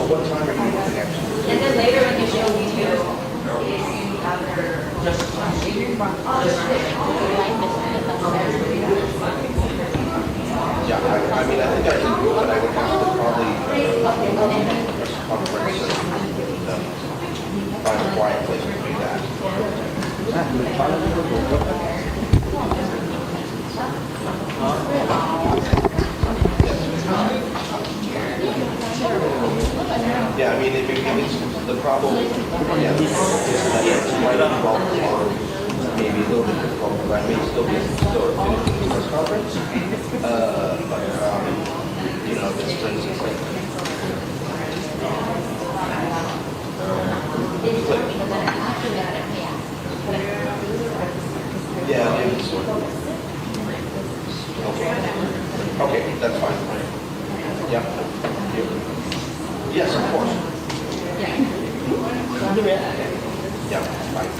what time are you looking at? And then later when you show video, if you have Yeah, I mean, I think I can do it, but I would have to probably conference and find a quiet place to do that. Yeah, I mean, if it's the problem, yeah, is that it might involve maybe a little bit difficult, but I may still be still finishing the press conference. But you know, this for instance, like, yeah, maybe sort of. Okay. Okay, that's fine. Yeah. Yes, of course. Yeah, fine.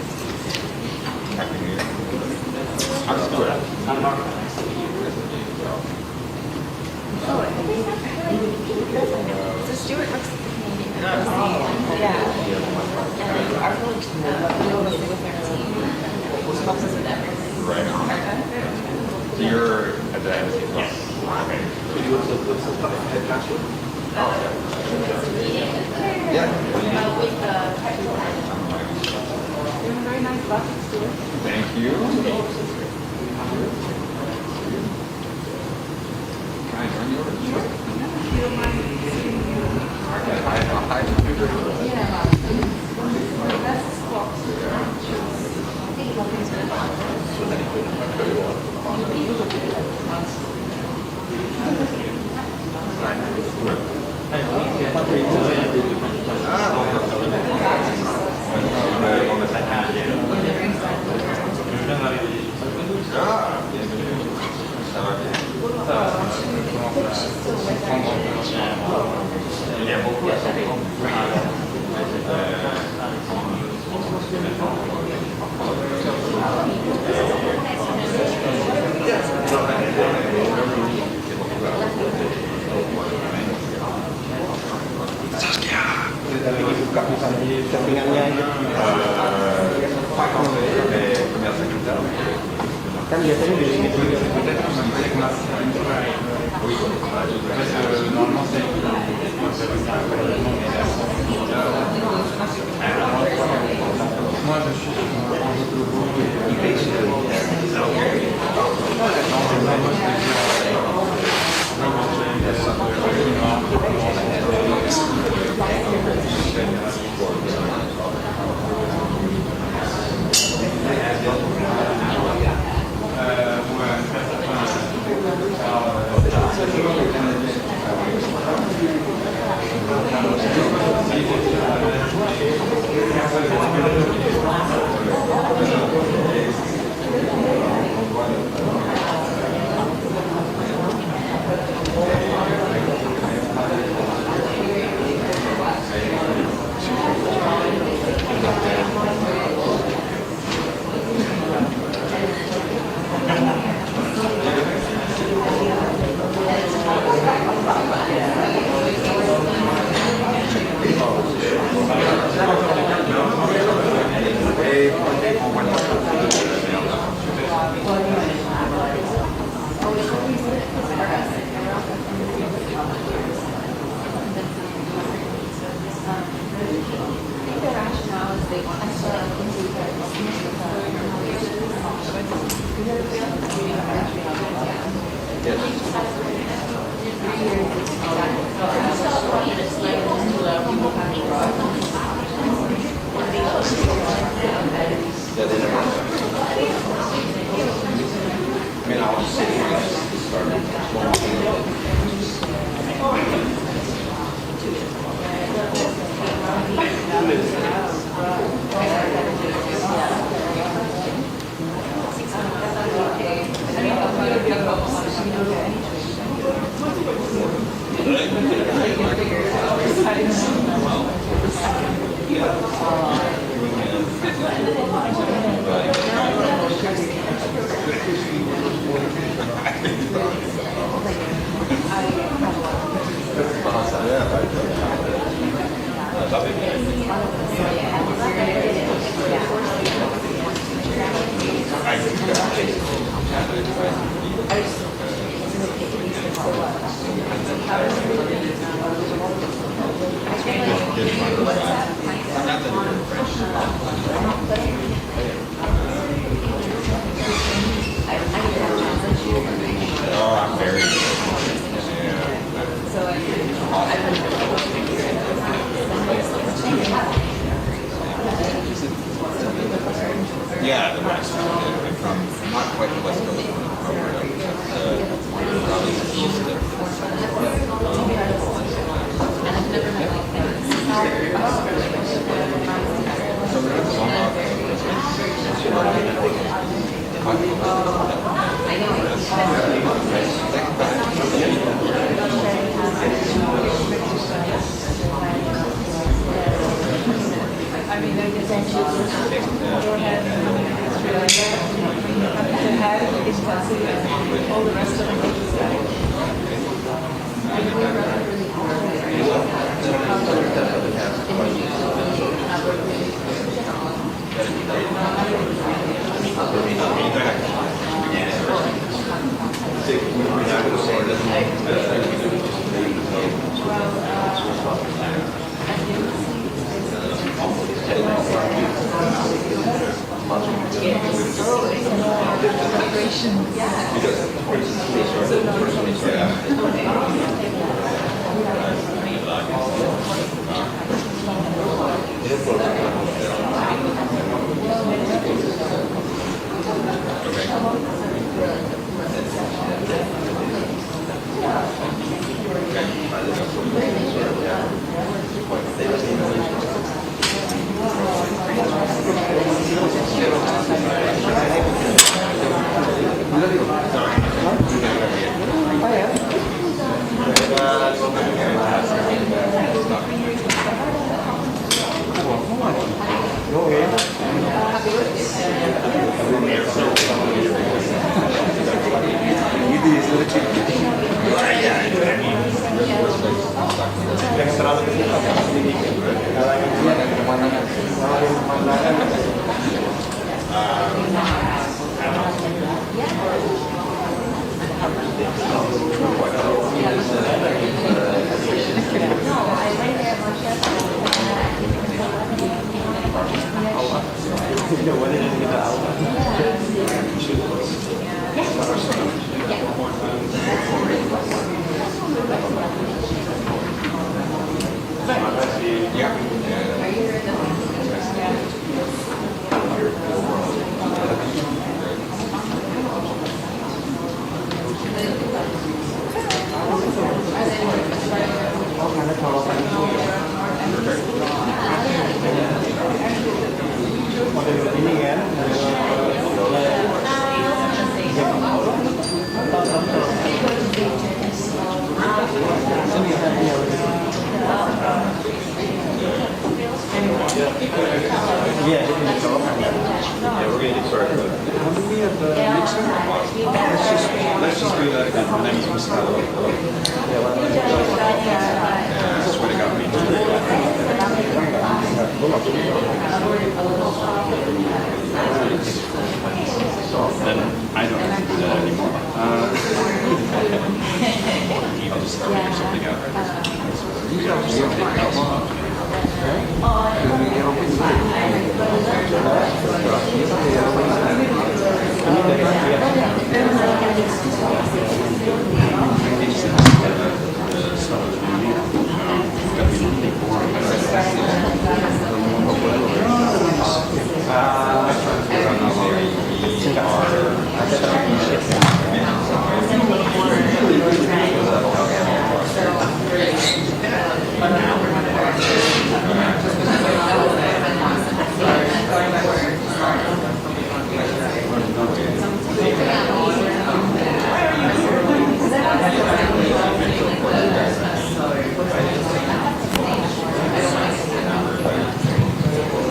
So Stuart looks at the Canadian Embassy. Yeah. And our village, with their team, helps us with everything. Right. So you're at the embassy? Yes. Okay. What's the head password? Yeah. With the technical very nice buckets, Stuart. Thank you. Can I join you over? Hi. Kan biasanya di sini Yeah, I'm very yeah, the West. From not quite the West Coast, probably the East of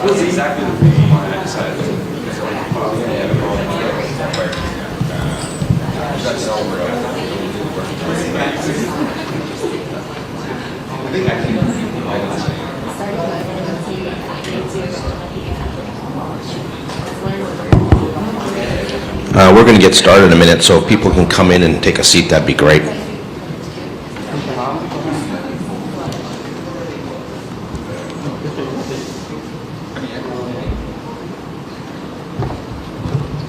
That's exactly the reason why I decided to I think actually, We're going to get started in a minute, so if people can come in and take a seat, that'd be great.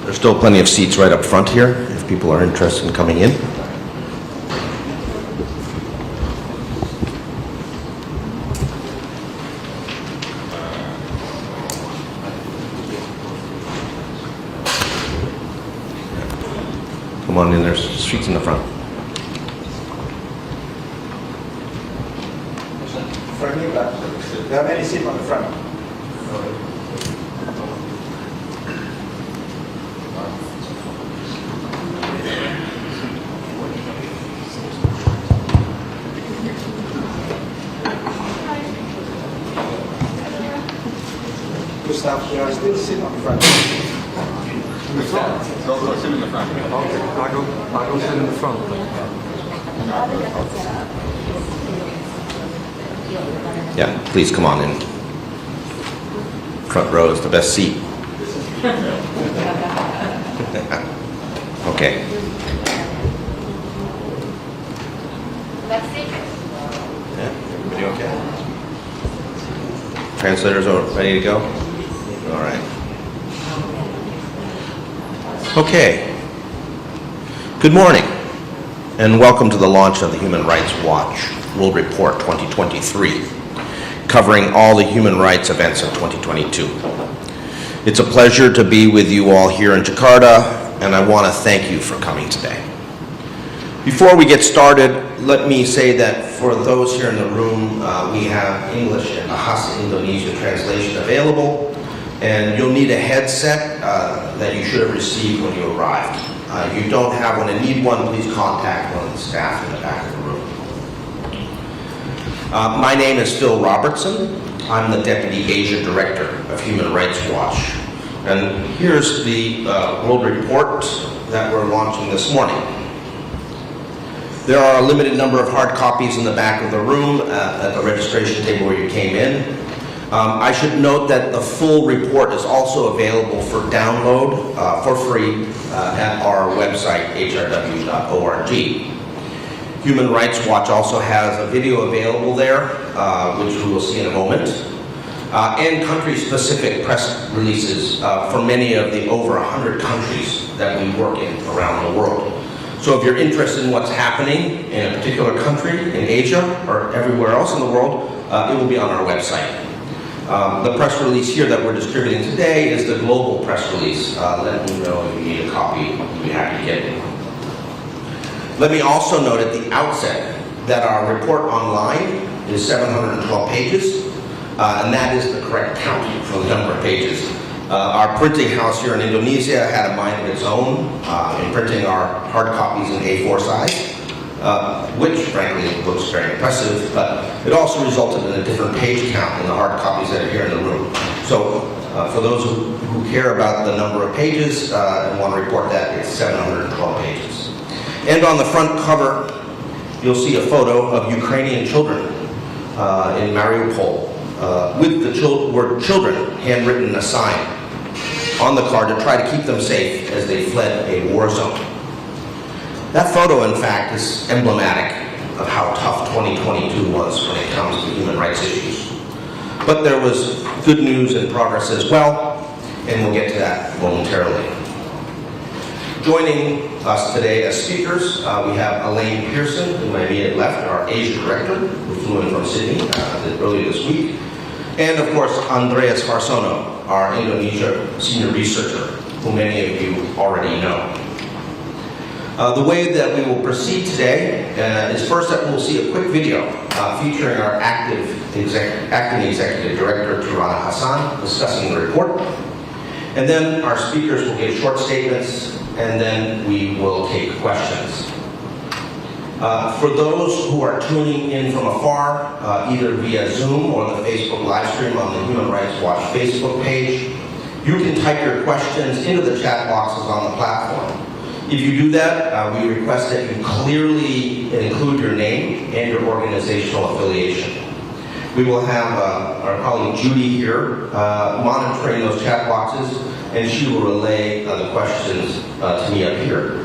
There's still plenty of seats right up front here, if people are interested in coming in. Come on in, there's seats in the front. There are many seats on the front. Gustav, there are still seats on the front. Go sit in the front. Okay, I go sit in the front. Yeah, please come on in. Front row is the best seat. Okay. Yeah, everybody okay? Translators are ready to go? All right. Okay. Good morning, and welcome to the launch of the Human Rights Watch World Report 2023, covering all the human rights events of 2022. It's a pleasure to be with you all here in Jakarta, and I want to thank you for coming today. Before we get started, let me say that for those here in the room, we have English and Bahasa Indonesia translation available, and you'll need a headset that you should have received when you arrived. If you don't have one and need one, please contact one of the staff in the back of the room. My name is Phil Robertson. I'm the Deputy Asia Director of Human Rights Watch. And here's the World Report that we're launching this morning. There are a limited number of hard copies in the back of the room at the registration table where you came in. I should note that the full report is also available for download for free at our website, hrw.org. Human Rights Watch also has a video available there, which we will see in a moment, and country-specific press releases for many of the over 100 countries that we work in around the world. So if you're interested in what's happening in a particular country, in Asia, or everywhere else in the world, it will be on our website. The press release here that we're distributing today is the global press release. Let me know if you need a copy. We'd be happy to get it. Let me also note at the outset that our report online is 712 pages, and that is the correct count for the number of pages. Our printing house here in Indonesia had a mind of its own in printing our hard copies in A4 size, which frankly looks very impressive, but it also resulted in a different page count in the hard copies that are here in the room. So for those who care about the number of pages and want to report that, it's 712 pages. And on the front cover, you'll see a photo of Ukrainian children in Mariupol with the word children handwritten in a sign on the card to try to keep them safe as they fled a war zone. That photo, in fact, is emblematic of how tough 2022 was when it comes to human rights issues. But there was good news and progress as well, and we'll get to that momentarily. Joining us today as speakers, we have Elaine Pearson, to my immediate left, our Asia Director, who flew in from Sydney earlier this week. And of course, Andreas Harsono, our Indonesia Senior Researcher, who many of you already know. The way that we will proceed today is first that we'll see a quick video featuring our acting Executive Director, Tirana Hassan, discussing the report. And then our speakers will give short statements, and then we will take questions. For those who are tuning in from afar, either via Zoom or the Facebook live stream on the Human Rights Watch Facebook page, you can type your questions into the chat boxes on the platform. If you do that, we request that you clearly include your name and your organizational affiliation. We will have our colleague Judy here monitoring those chat boxes, and she will relay the questions to me up here.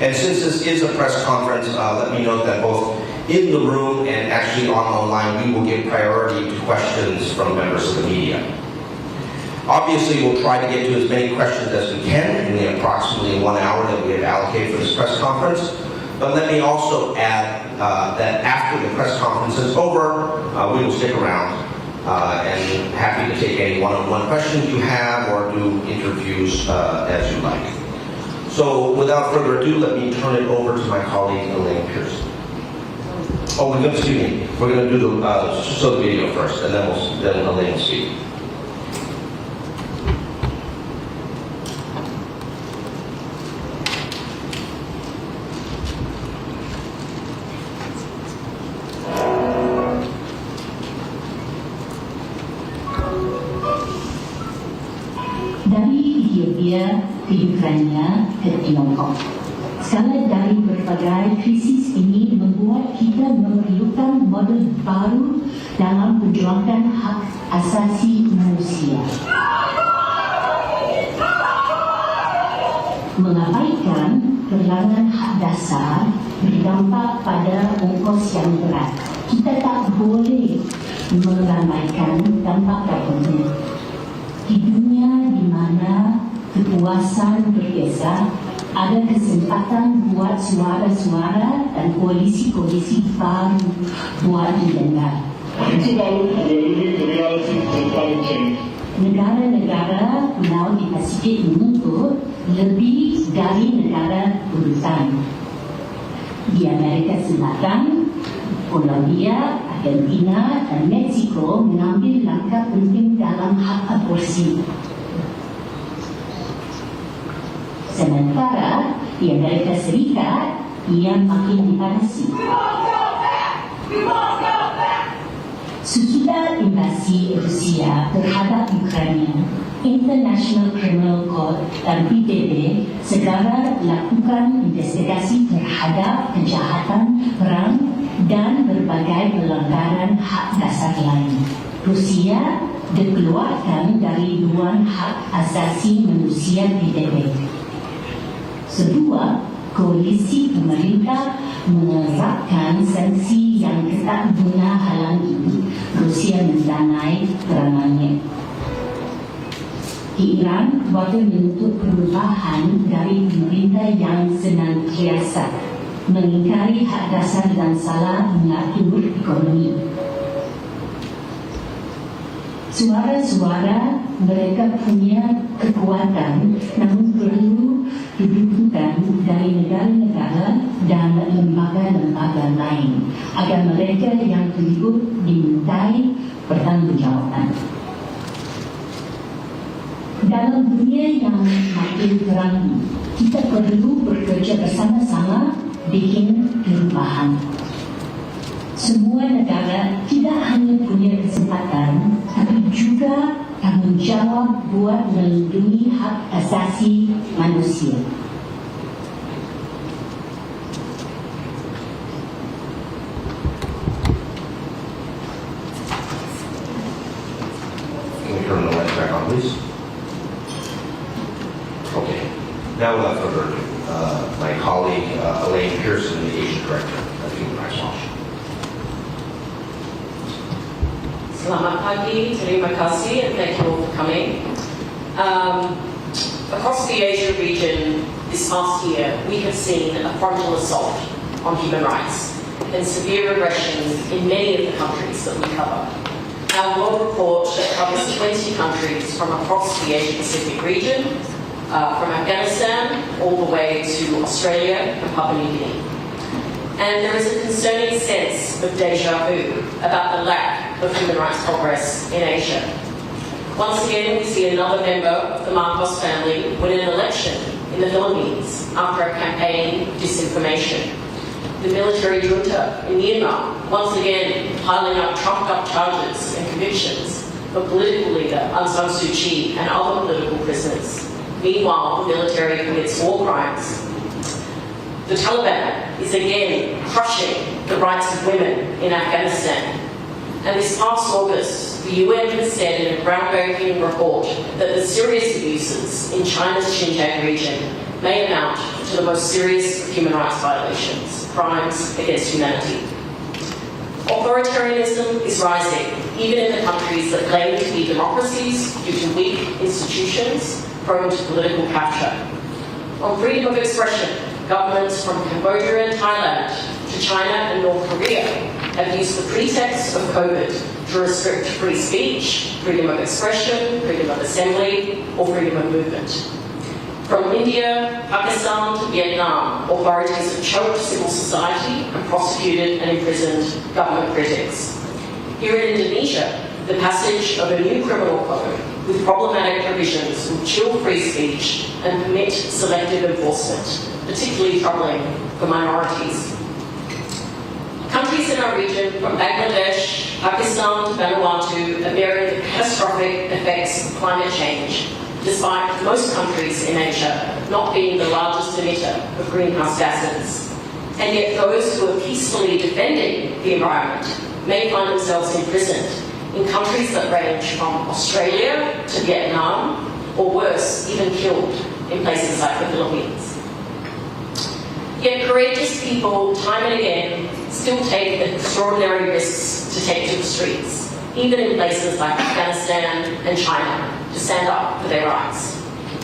And since this is a press conference, let me note that both in the room and actually online, we will give priority to questions from members of the media. Obviously, we'll try to get to as many questions as we can in the approximately 1 hour that we have allocated for this press conference. But let me also add that after the press conference is over, we will stick around and happy to take any one-on-one questions you have or do interviews as you like. So without further ado, let me turn it over to my colleague, Elaine Pearson. Oh, excuse me. We're going to do the video first, and then Elaine will speak. Dari Ethiopia ke Ukraina ke Tiongkok. Skala dari berbagai krisis ini membuat kita memerlukan model baru dalam perjuangan hak asasi manusia. Mengabaikan perlawanan hak dasar berdampak pada ongkos yang berat. Kita tak boleh meramaikan dampak tertentu. Di dunia di mana kekuasaan bergeser, ada kesempatan buat suara-suara dan koalisi-koalisi baru buat didengar. Negara-negara Pulau di Pasifik menuntut lebih dari negara urutan. Di Amerika Selatan, Colombia, Argentina dan Meksiko mengambil langkah penting dalam hak aborsi. Sementara di Amerika Serikat, ia makin dipanasi. Sesudah invasi Rusia terhadap Ukraina, International Criminal Court dan PBB segera lakukan investigasi terhadap kejahatan perang dan berbagai pelanggaran hak dasar lain. Rusia dikeluarkan dari Dewan Hak Asasi Manusia PBB. Sebuah koalisi pemerintah menerapkan sanksi yang ketat guna halangi Rusia mendanai perangannya. Di Iran, wakil menuntut perubahan dari pemerintah yang senantiasa mengingkari hak dasar dan salah mengatur ekonomi. Suara-suara mereka punya kekuatan, namun perlu dudukan dari negara-negara dan lembaga-lembaga lain agar mereka yang terlibat dimintai pertanggungjawaban. Dalam dunia yang makin terang, kita perlu bekerja bersama-sama bikin perubahan. Semua negara tidak hanya punya kesempatan, tapi juga tanggungjawab buat melindungi hak asasi manusia. Can we turn the lights back on, please? Okay. Now without further ado, my colleague Elaine Pearson, the Asia Director of Human Rights Watch. Selamat pagi, terima kasih, and thank you all for coming. Across the Asia region this past year, we have seen a frontal assault on human rights and severe aggressions in many of the countries that we cover. Our world report covers 20 countries from across the Asia-Pacific region, from Afghanistan all the way to Australia and Papua New Guinea. And there is a concerning sense of deja vu about the lack of human rights progress in Asia. Once again, we see another member of the Marcos family win an election in the Philippines after a campaign of disinformation. The military junta in Myanmar, once again piling up trumped-up charges and convictions for political leader Aung San Suu Kyi and other political prisoners. Meanwhile, the military commits war crimes. The Taliban is again crushing the rights of women in Afghanistan. And this past August, the UN has said in a groundbreaking report that the serious abuses in China's Xinjiang region may amount to the most serious of human rights violations, crimes against humanity. Authoritarianism is rising, even in the countries that claim to be democracies due to weak institutions prone to political capture. On freedom of expression, governments from Cambodia and Thailand to China and North Korea have used the pretext of COVID to restrict free speech, freedom of expression, freedom of assembly, or freedom of movement. From India, Pakistan to Vietnam, authorities have choked civil society and prosecuted and imprisoned government critics. Here in Indonesia, the passage of a new criminal code with problematic provisions will chill free speech and permit selective enforcement, particularly troubling for minorities. Countries in our region, from Bangladesh, Pakistan to Vanuatu, are bearing the catastrophic effects of climate change, despite most countries in Asia not being the largest emitter of greenhouse gases. And yet those who are peacefully defending the environment may find themselves imprisoned in countries that range from Australia to Vietnam, or worse, even killed in places like the Philippines. Yet courageous people, time and again, still take extraordinary risks to take to the streets, even in places like Afghanistan and China, to stand up for their rights.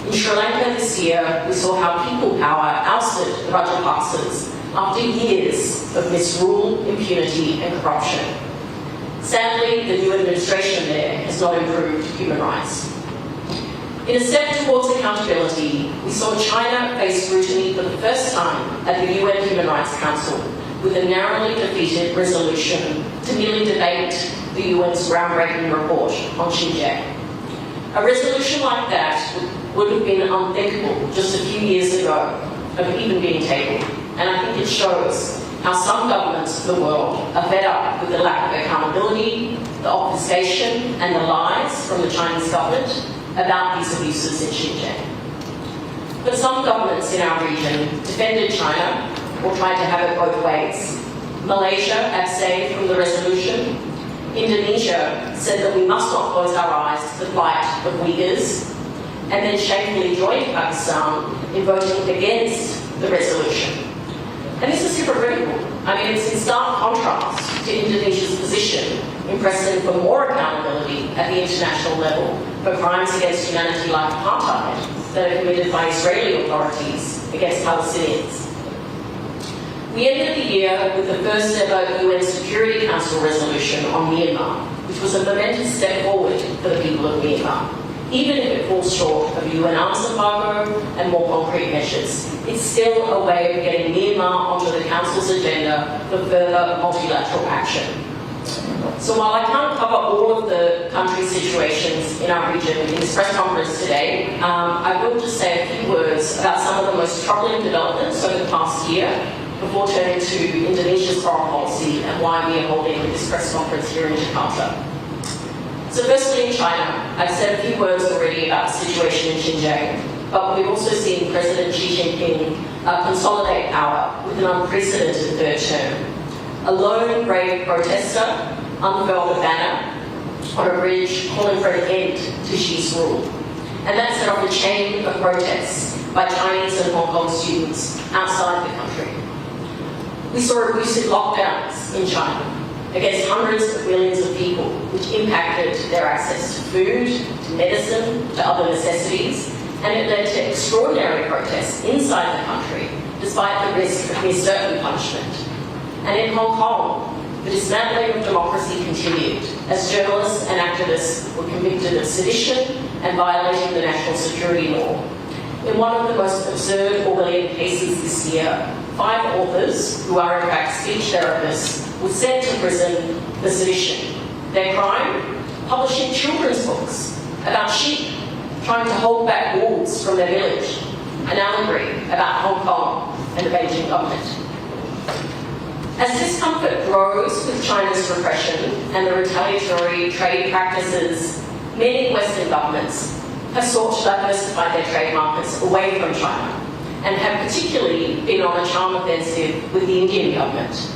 In Sri Lanka this year, we saw how people power ousted the Rajapaksas after years of misrule, impunity and corruption. Sadly, the new administration there has not improved human rights. In a step towards accountability, we saw China face scrutiny for the first time at the UN Human Rights Council with a narrowly defeated resolution to merely debate the UN's groundbreaking report on Xinjiang. A resolution like that would have been unthinkable just a few years ago of even being tabled, and I think it shows how some governments of the world are fed up with the lack of accountability, the obfuscation and the lies from the Chinese government about these abuses in Xinjiang. But some governments in our region defended China or tried to have it both ways. Malaysia abstained from the resolution. Indonesia said that we must not close our eyes to the plight of Uyghurs, and then shamefully joined Pakistan in voting against the resolution. And this is hypocritical. I mean, it's in stark contrast to Indonesia's position in pressing for more accountability at the international level for crimes against humanity like apartheid that are committed by Israeli authorities against Palestinians. We ended the year with the first ever UN Security Council resolution on Myanmar, which was a momentous step forward for the people of Myanmar. Even if it falls short of UN arms embargo and more concrete measures, it's still a way of getting Myanmar onto the Council's agenda for further multilateral action. So while I can't cover all of the country situations in our region in this press conference today, I will just say a few words about some of the most troubling developments over the past year before turning to Indonesia's foreign policy and why we are holding this press conference here in Jakarta. So firstly, in China, I've said a few words already about the situation in Xinjiang, but we've also seen President Xi Jinping consolidate power with an unprecedented third term. A lone brave protester unfurled a banner on a bridge calling for an end to Xi's rule. And that set off a chain of protests by Chinese and Hong Kong students outside the country. We saw abusive lockdowns in China against hundreds of millions of people, which impacted their access to food, to medicine, to other necessities, and it led to extraordinary protests inside the country, despite the risk of near certain punishment. And in Hong Kong, the dismantling of democracy continued, as journalists and activists were convicted of sedition and violating the national security law. In one of the most absurd Orwellian cases this year, 5 authors, who are in fact speech therapists, were sent to prison for sedition. Their crime? Publishing children's books about sheep trying to hold back wolves from their village, an allegory about Hong Kong and the Beijing government. As discomfort grows with China's repression and the retaliatory trade practices, many Western governments have sought to diversify their trade markets away from China and have particularly been on a charm offensive with the Indian government.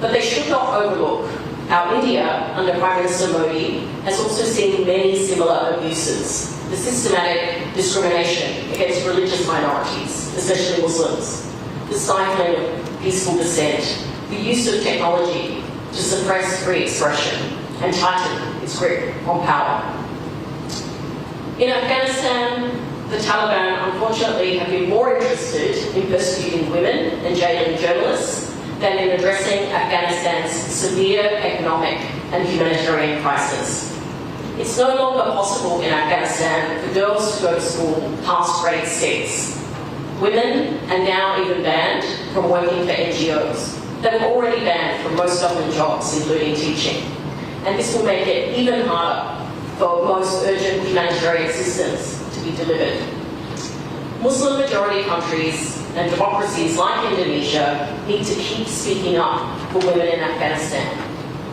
But they should not overlook Our India, under Prime Minister Modi, has also seen many similar abuses. The systematic discrimination against religious minorities, especially Muslims, the stifling of peaceful dissent, the use of technology to suppress free expression and tighten its grip on power. In Afghanistan, the Taliban unfortunately have been more interested in persecuting women and jailing journalists than in addressing Afghanistan's severe economic and humanitarian crisis. It's no longer possible in Afghanistan for girls to go to school past grade 6. Women are now even banned from working for NGOs. They were already banned from most government jobs, including teaching. And this will make it even harder for most urgent humanitarian assistance to be delivered. Muslim majority countries and democracies like Indonesia need to keep speaking up for women in Afghanistan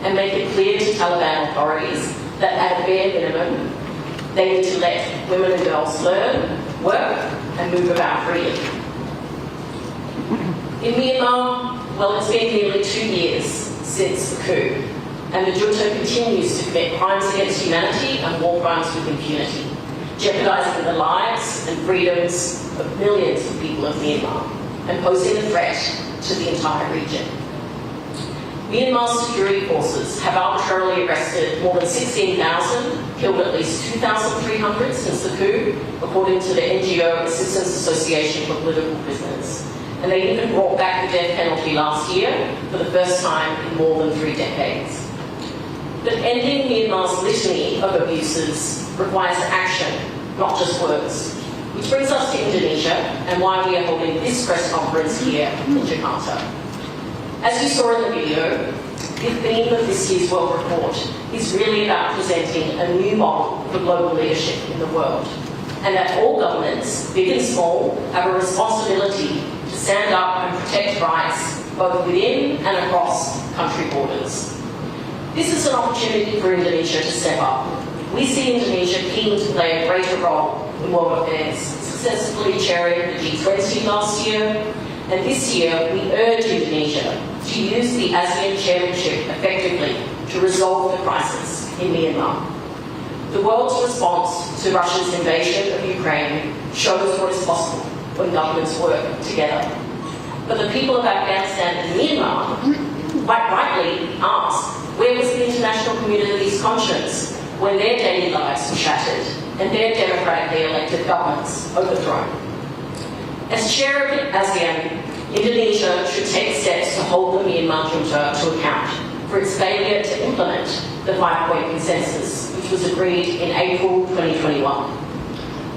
and make it clear to Taliban authorities that at a bare minimum, they need to let women and girls learn, work, and move about freely. In Myanmar, well, it's been nearly 2 years since the coup, and the junta continues to commit crimes against humanity and war crimes with impunity, jeopardising the lives and freedoms of millions of people of Myanmar and posing a threat to the entire region. Myanmar's security forces have arbitrarily arrested more than 16,000, killed at least 2,300 since the coup, according to the NGO Assistance Association for Political Prisoners. And they even brought back the death penalty last year for the first time in more than 3 decades. But ending Myanmar's litany of abuses requires action, not just words. Which brings us to Indonesia and why we are holding this press conference here in Jakarta. As you saw in the video, the theme of this year's World Report is really about presenting a new model for global leadership in the world, and that all governments, big and small, have a responsibility to stand up and protect rights both within and across country borders. This is an opportunity for Indonesia to step up. We see Indonesia keen to play a greater role in world affairs, successfully chairing the G20 last year, and this year we urge Indonesia to use the ASEAN chairmanship effectively to resolve the crisis in Myanmar. The world's response to Russia's invasion of Ukraine shows what is possible when governments work together. But the people of Afghanistan and Myanmar quite rightly ask, where was the international community's conscience when their daily lives were shattered and their democratically elected governments overthrown? As chair of ASEAN, Indonesia should take steps to hold the Myanmar junta to account for its failure to implement the 5-point consensus, which was agreed in April 2021.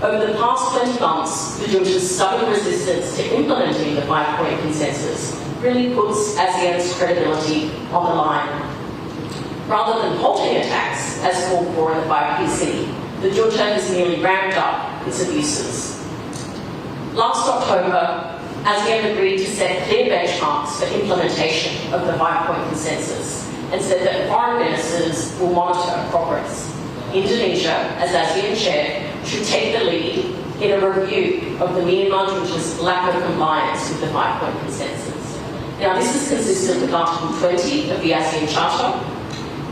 Over the past 20 months, the junta's stubborn resistance to implementing the 5-point consensus really puts ASEAN's credibility on the line. Rather than halting attacks, as called for in the 5PC, the junta has merely ramped up its abuses. Last October, ASEAN agreed to set clear benchmarks for implementation of the 5-point consensus and said that foreign ministers will monitor progress. Indonesia, as ASEAN chair, should take the lead in a review of the Myanmar junta's lack of compliance with the 5-point consensus. Now, this is consistent with Article 20 of the ASEAN Charter,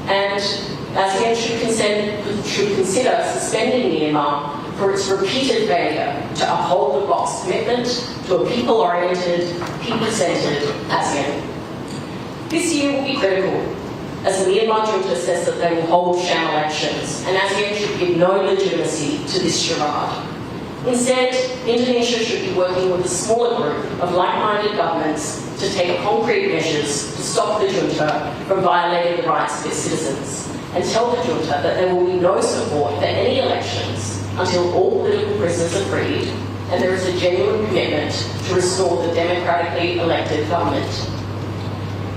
and ASEAN should consider suspending Myanmar for its repeated failure to uphold the bloc's commitment to a people-oriented, people-centred ASEAN. This year will be critical, as the Myanmar junta says that they will hold sham elections, and ASEAN should give no legitimacy to this charade. Instead, Indonesia should be working with a smaller group of like-minded governments to take concrete measures to stop the junta from violating the rights of its citizens, and tell the junta that there will be no support for any elections until all political prisoners are freed and there is a genuine commitment to restore the democratically elected government.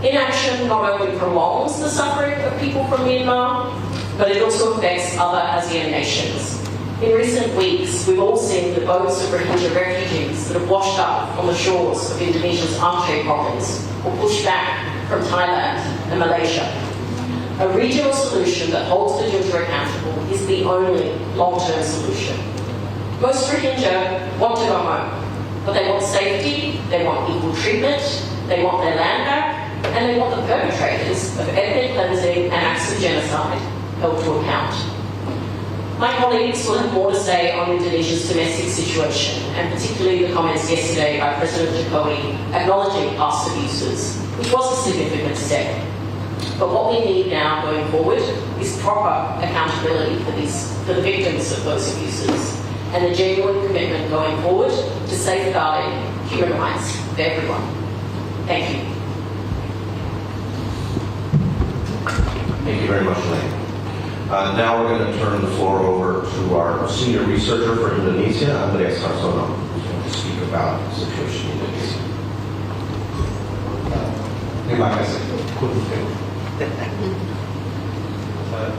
Inaction not only prolongs the suffering of people from Myanmar, but it also affects other ASEAN nations. In recent weeks, we've all seen the boats of Rohingya refugees that have washed up on the shores of Indonesia's Aceh province or pushed back from Thailand and Malaysia. A regional solution that holds the junta accountable is the only long-term solution. Most Rohingya want to go home, but they want safety, they want equal treatment, they want their land back, and they want the perpetrators of ethnic cleansing and acts of genocide held to account. My colleagues will have more to say on Indonesia's domestic situation, and particularly the comments yesterday by President Jokowi acknowledging past abuses, which was a significant step. But what we need now going forward is proper accountability for the victims of those abuses, and a genuine commitment going forward to safeguarding human rights for everyone. Thank you. Thank you very much, Elaine. Now we're going to turn the floor over to our senior researcher for Indonesia, Andreas Harsono, who's going to speak about the situation in Indonesia. Terima kasih.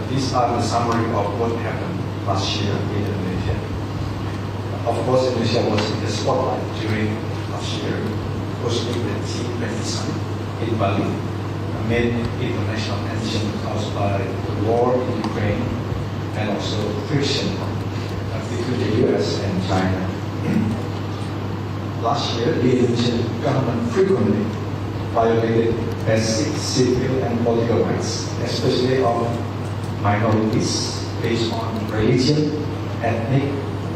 These are the summary of what happened last year in Indonesia. Of course, Indonesia was in the spotlight during last year, hosting the G20 summit in Bali, amid international tension caused by the war in Ukraine and also friction between the US and China. Last year, the Indonesian government frequently violated basic civil and political rights, especially of minorities based on religion, ethnic,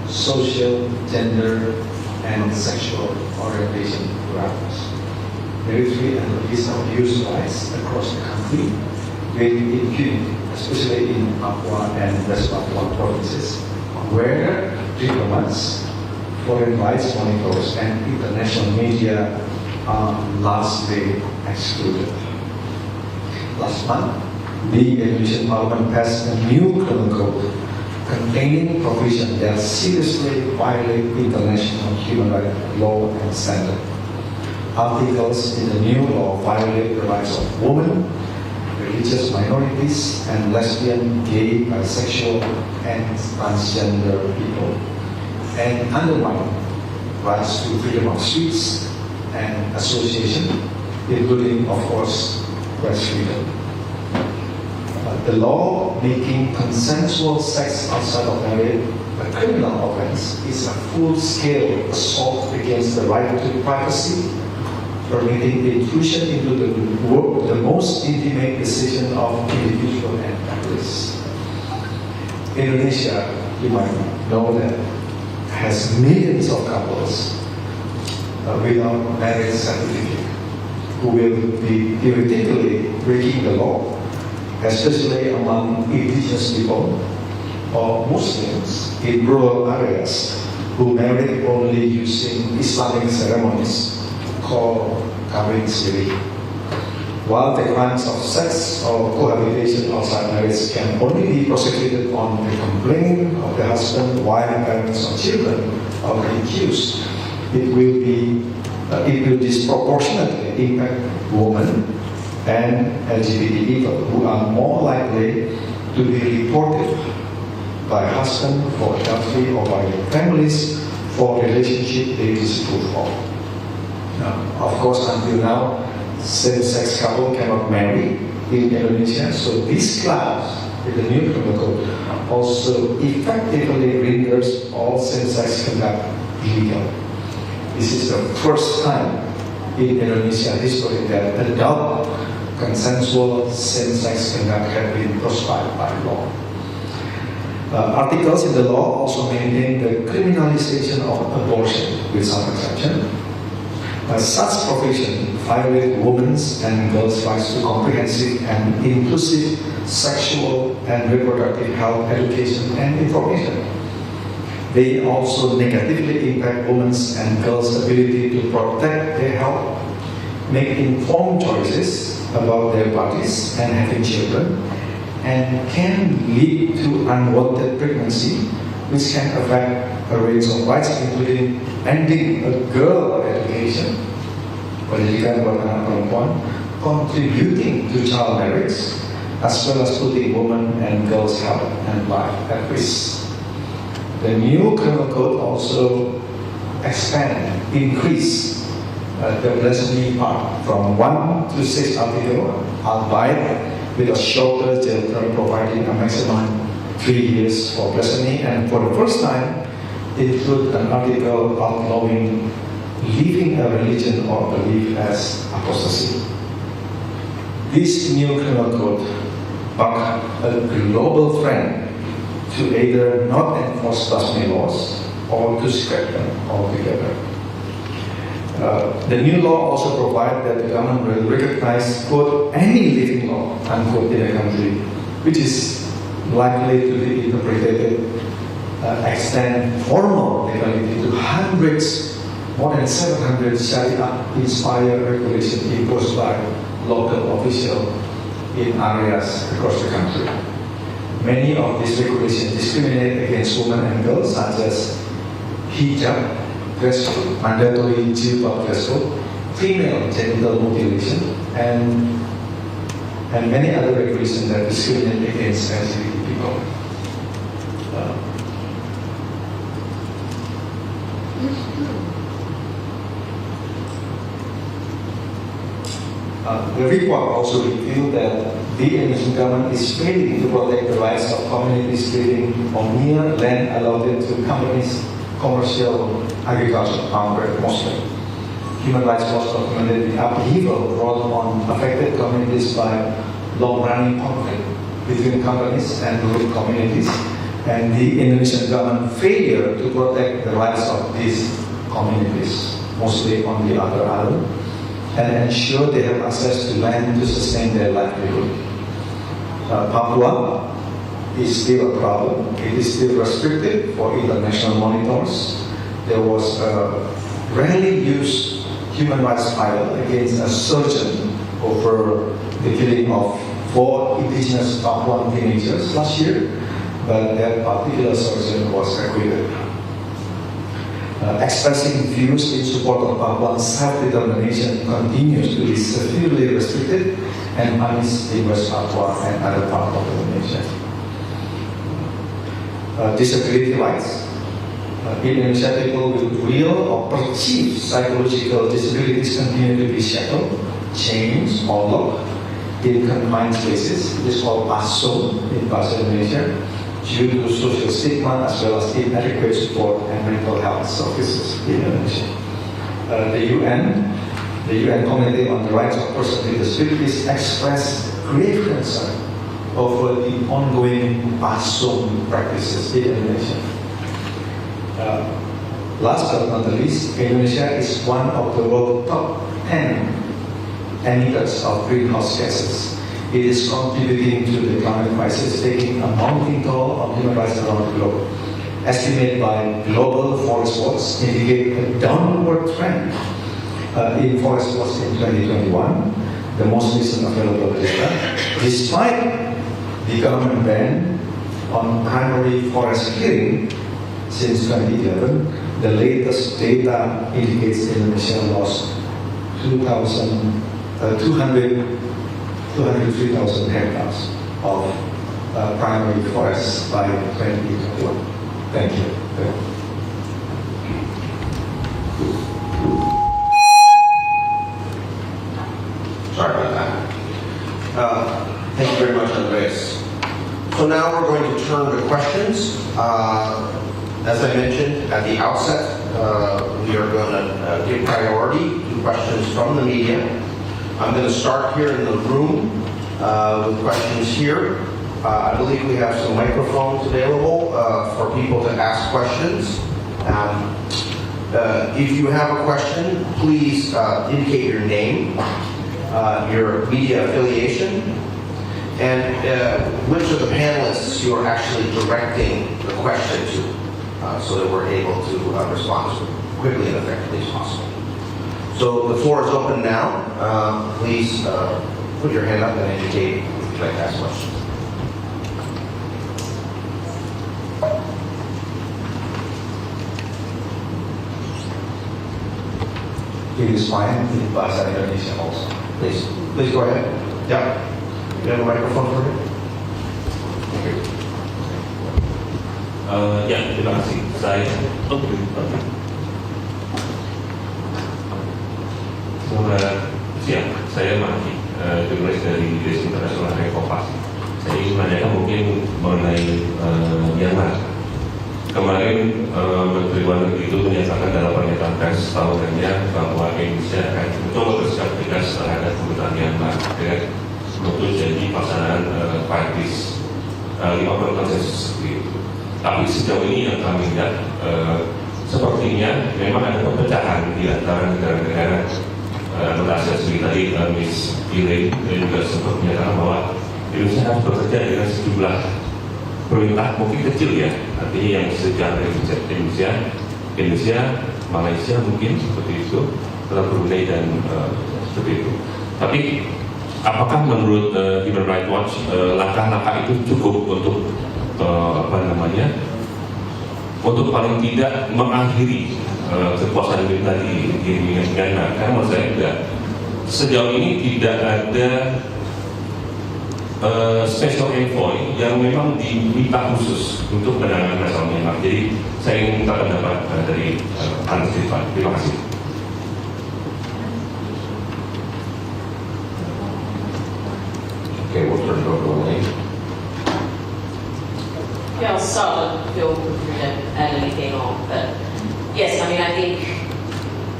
social, gender, and sexual orientation grounds. Military and police abuse rights across the country with impunity, especially in Papua and West Papua provinces, where diplomats, foreign rights monitors, and international media are largely excluded. Last month, the Indonesian Parliament passed a new criminal code containing provisions that seriously violate international human rights law and standards. Articles in the new law violate the rights of women, religious minorities, and lesbian, gay, bisexual, and transgender people, and undermine rights to freedom of speech and association, including, of course, press freedom. The law making consensual sex outside of marriage a criminal offense is a full-scale assault against the right to privacy, permitting intrusion into the most intimate decision of individual and families. Indonesia, you might know that, has millions of couples without marriage certificate who will be theoretically breaking the law, especially among indigenous people or Muslims in rural areas who marry only using Islamic ceremonies called kawin siri. While the crimes of sex or cohabitation outside marriage can only be prosecuted on the complaint of the husband, wife, parents, or children of the accused, it will disproportionately impact women and LGBT people who are more likely to be reported by husband for adultery or by their families for relationship they disapprove of. Of course, until now, same-sex couple cannot marry in Indonesia, so this clause in the new criminal code also effectively renders all same-sex conduct illegal. This is the first time in Indonesia history that adult consensual same-sex conduct have been proscribed by law. Articles in the law also maintain the criminalization of abortion with some exception. Such provision violate women's and girls' rights to comprehensive and inclusive sexual and reproductive health education and information. They also negatively impact women's and girls' ability to protect their health, make informed choices about their bodies and having children, and can lead to unwanted pregnancy, which can affect a range of rights, including ending a girl education, pendidikan buat anak perempuan, contributing to child marriage, as well as putting women and girls' health and life at risk. The new criminal code also increase the blasphemy part from 1 to 6 articles, albeit with a shorter jail term providing a maximum 3 years for blasphemy, and for the first time include an article outlawing leaving a religion or belief as apostasy. This new criminal code marks a global trend to either not enforce blasphemy laws or to scrap them altogether. The new law also provides that the government will recognize, quote, any living law, unquote, in a country, which is likely to be interpreted, extend formal legality to hundreds, more than 700 Sharia-inspired regulations imposed by local officials in areas across the country. Many of these regulations discriminate against women and girls, such as hijab, dress code, mandatory jilbab dress code, female genital mutilation, and many other regulations that discriminate against LGBT people. The report also revealed that the Indonesian government is failing to protect the rights of communities living on mere land allotted to companies' commercial agriculture, mostly. Human Rights Watch documented the upheaval brought on affected communities by long-running conflict between companies and rural communities, and the Indonesian government failure to protect the rights of these communities, mostly on the outer island, and ensure they have access to land to sustain their livelihood. Papua is still a problem. It is still restricted for international monitors. There was a rarely used human rights file against a surgeon over the killing of 4 indigenous Papuan teenagers last year, but that particular surgeon was acquitted. Expressing views in support of Papuan self-determination continues to be severely restricted and punished in West Papua and other parts of Indonesia. Disability rights. Indonesia people with real or perceived psychological disabilities continue to be shackled, chained, or locked in confined spaces. This is called paso in Bahasa Indonesia, due to social stigma as well as inadequate support and mental health services in Indonesia. The UN Committee on the Rights of Persons with Disabilities expressed grave concern over the ongoing PASO practices in Indonesia. Last but not the least, Indonesia is one of the world's top 10 emitters of greenhouse gases. It is contributing to the climate crisis, taking a mounting toll on human rights around the globe. Estimated by Global Forest Watch indicate a downward trend in Forest Watch in 2021, the most recent available data. Despite the government ban on primary forest clearing since 2011, the latest data indicates Indonesia lost 203,000 hectares of primary forests by 2021. Thank you. Sorry about that. Thank you very much, Andres. So now we're going to turn to questions. As I mentioned at the outset, we are going to give priority to questions from the media. I'm going to start here in the room with questions here. I believe we have some microphones available for people to ask questions. If you have a question, please indicate your name, your media affiliation, and which of the panelists you are actually directing the question to, so that we're able to respond as quickly and effectively as possible. So the floor is open now. Please put your hand up and indicate if you'd like to ask questions. It is fine in Bahasa Indonesia also. Please go ahead. Yeah. You have a microphone for me? Ya, terima kasih. Selamat siang, saya Maki, jurnalis dari Desk Internasional Kompas. Saya ingin menanyakan mungkin mengenai Myanmar. Kemarin Menteri Luar Negeri itu menyatakan dalam pernyataan pers tahunannya bahwa Indonesia akan mencoba bersikap tegas terhadap pemerintahan Myanmar dengan untuk janji pelaksanaan Paris 50 konsensus seperti itu. Tapi sejauh ini yang kami lihat sepertinya memang ada perpecahan di antara negara-negara anggota ASEAN seperti tadi Miss Elaine juga sempat menyatakan bahwa Indonesia harus bekerja dengan sejumlah perintah mungkin kecil ya, artinya yang sejarah dari Indonesia, Malaysia mungkin seperti itu, telah Brunei dan seperti itu. Tapi apakah menurut Human Rights Watch langkah-langkah itu cukup untuk untuk paling tidak mengakhiri kekuasaan militer di Myanmar? Karena menurut saya enggak. Sejauh ini tidak ada special envoy yang memang diminta khusus untuk penanganan masalah Myanmar. Jadi saya ingin minta pendapat dari Anda Stefan. Terima kasih. Okay, we'll turn it over to Elaine. Yeah, I'll start with Bill to add anything on, but yes, I mean, I think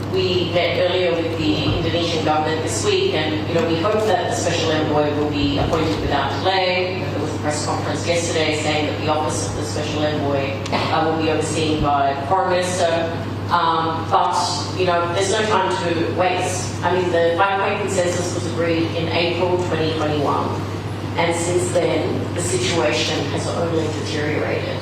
we met earlier with the Indonesian government this week, and we hope that the special envoy will be appointed without delay. There was a press conference yesterday saying that the office of the special envoy will be overseen by the foreign minister. But there's no time to waste. I mean, the 5-point consensus was agreed in April 2021, and since then the situation has only deteriorated.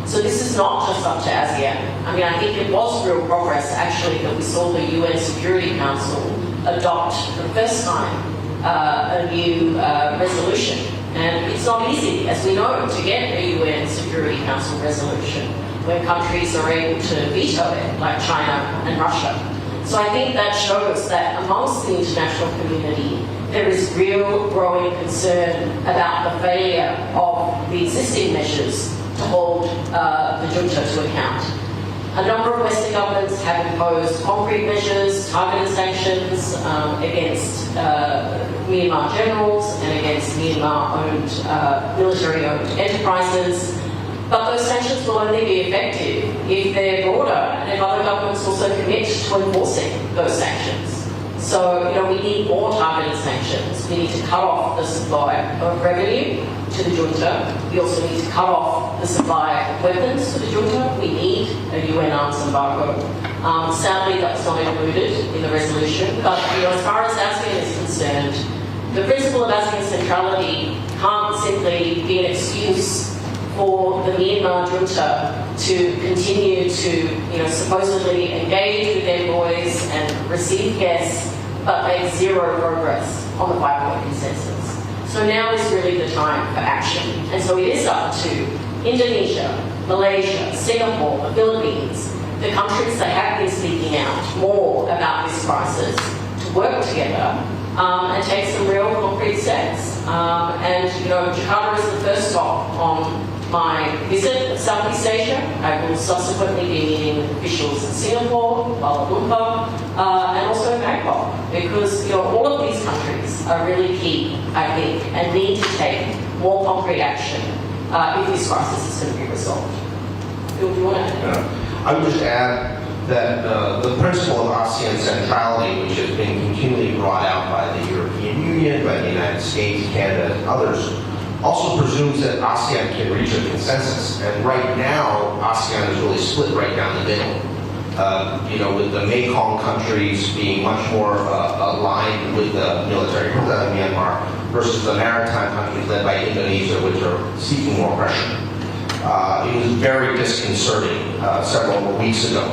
So this is not just up to ASEAN. I mean, I think it was real progress actually that we saw the UN Security Council adopt for the first time a new resolution. And it's not easy, as we know, to get a UN Security Council resolution when countries are able to veto it, like China and Russia. So I think that shows that amongst the international community, there is real growing concern about the failure of the existing measures to hold the junta to account. A number of Western governments have imposed concrete measures, targeted sanctions against Myanmar generals and against Myanmar-owned, military-owned enterprises. But those sanctions will only be effective if they're broader and if other governments also commit to enforcing those sanctions. So, we need more targeted sanctions. We need to cut off the supply of revenue to the junta. We also need to cut off the supply of weapons to the junta. We need a UN arms embargo. Sadly, that's not included in the resolution. But, as far as ASEAN is concerned, the principle of ASEAN centrality can't simply be an excuse for the Myanmar junta to continue to, supposedly engage with envoys and receive guests, but make zero progress on the 5-point consensus. So now is really the time for action. And so it is up to Indonesia, Malaysia, Singapore, the Philippines, the countries that have been speaking out more about this crisis, to work together and take some real concrete steps. And, Jakarta is the first stop on my visit of Southeast Asia. I will subsequently be meeting with officials in Singapore, Kuala Lumpur, and also Bangkok, because all of these countries are really key, I think, and need to take more concrete action if this crisis is going to be resolved. Bill, do you want to add? I would just add that the principle of ASEAN centrality, which has been continually brought out by the European Union, by the United States, Canada, and others, also presumes that ASEAN can reach a consensus. And right now, ASEAN is really split right down the middle. With the Mekong countries being much more aligned with the military of Myanmar versus the maritime countries led by Indonesia, which are seeking more pressure. It was very disconcerting several weeks ago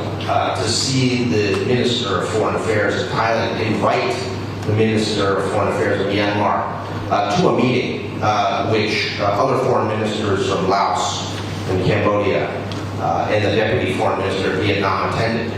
to see the Minister of Foreign Affairs of Thailand invite the Minister of Foreign Affairs of Myanmar to a meeting which other foreign ministers from Laos and Cambodia and the Deputy Foreign Minister of Vietnam attended.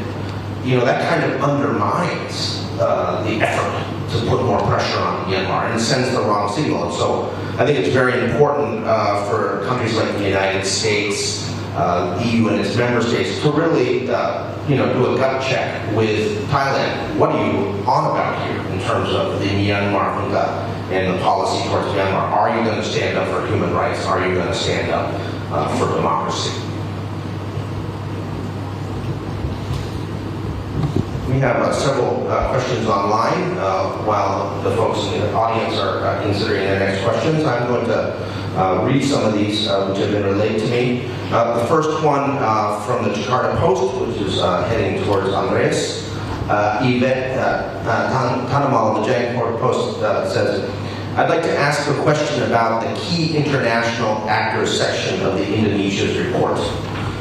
That kind of undermines the effort to put more pressure on Myanmar and sends the wrong signal. And so I think it's very important for countries like the United States, the EU and its member states to really do a gut check with Thailand. What are you on about here in terms of the Myanmar junta and the policy towards Myanmar? Are you going to stand up for human rights? Are you going to stand up for democracy? We We have several questions online. While the folks in the audience are considering their next questions, I'm going to read some of these which have been relayed to me. The first one from the Jakarta Post, which is heading towards Andreas. Yvette Tanamal of the Jakarta Post says, I'd like to ask a question about the key international actors section of the Indonesia's report.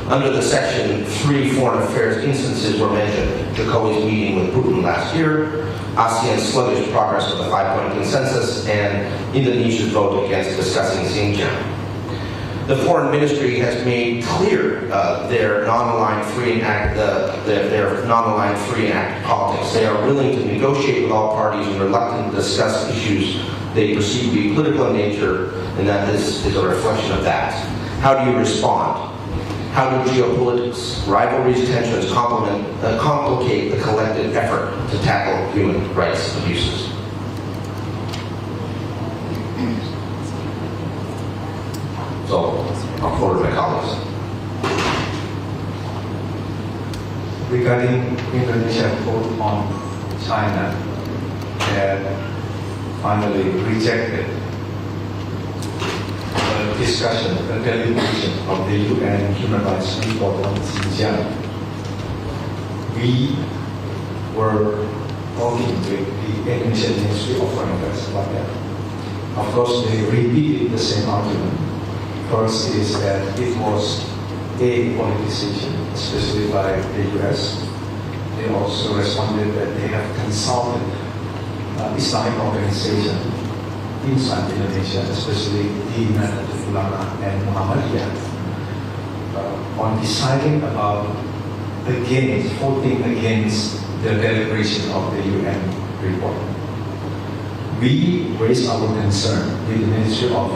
Under the section, 3 foreign affairs instances were mentioned: Jokowi's meeting with Putin last year, ASEAN's sluggish progress of the 5-point consensus, and Indonesia's vote against discussing Xinjiang. The foreign ministry has made clear their non-aligned free and active politics. They are willing to negotiate with all parties and reluctant to discuss issues they perceive to be political in nature, and that this is a reflection of that. How do you respond? How do geopolitics, rivalries, tensions complicate the collective effort to tackle human rights abuses? So, I'll quote my colleagues. Regarding Indonesia's vote on China, that finally rejected a discussion, a deliberation of the UN Human Rights Report on Xinjiang. We were talking with the Indonesian Ministry of Foreign Affairs about that. Of course, they repeated the same argument. First is that it was a politicization, especially by the US. They also responded that they have consulted Islamic organization inside Indonesia, especially the Nahdlatul Ulama and Muhammadiyah, on deciding about voting against the deliberation of the UN report. We raised our concern with the Ministry of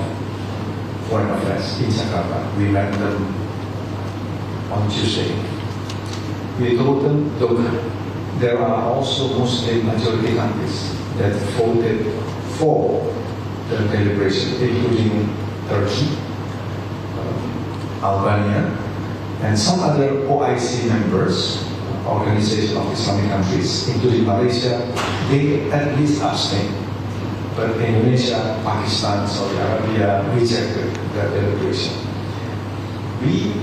Foreign Affairs in Jakarta. We met them on Tuesday. We told them, look, there are also Muslim majority countries that voted for the deliberation, including Turkey, Albania, and some other OIC members, Organization of Islamic Countries, including Malaysia. They at least abstained. But Indonesia, Pakistan, Saudi Arabia rejected that deliberation. We,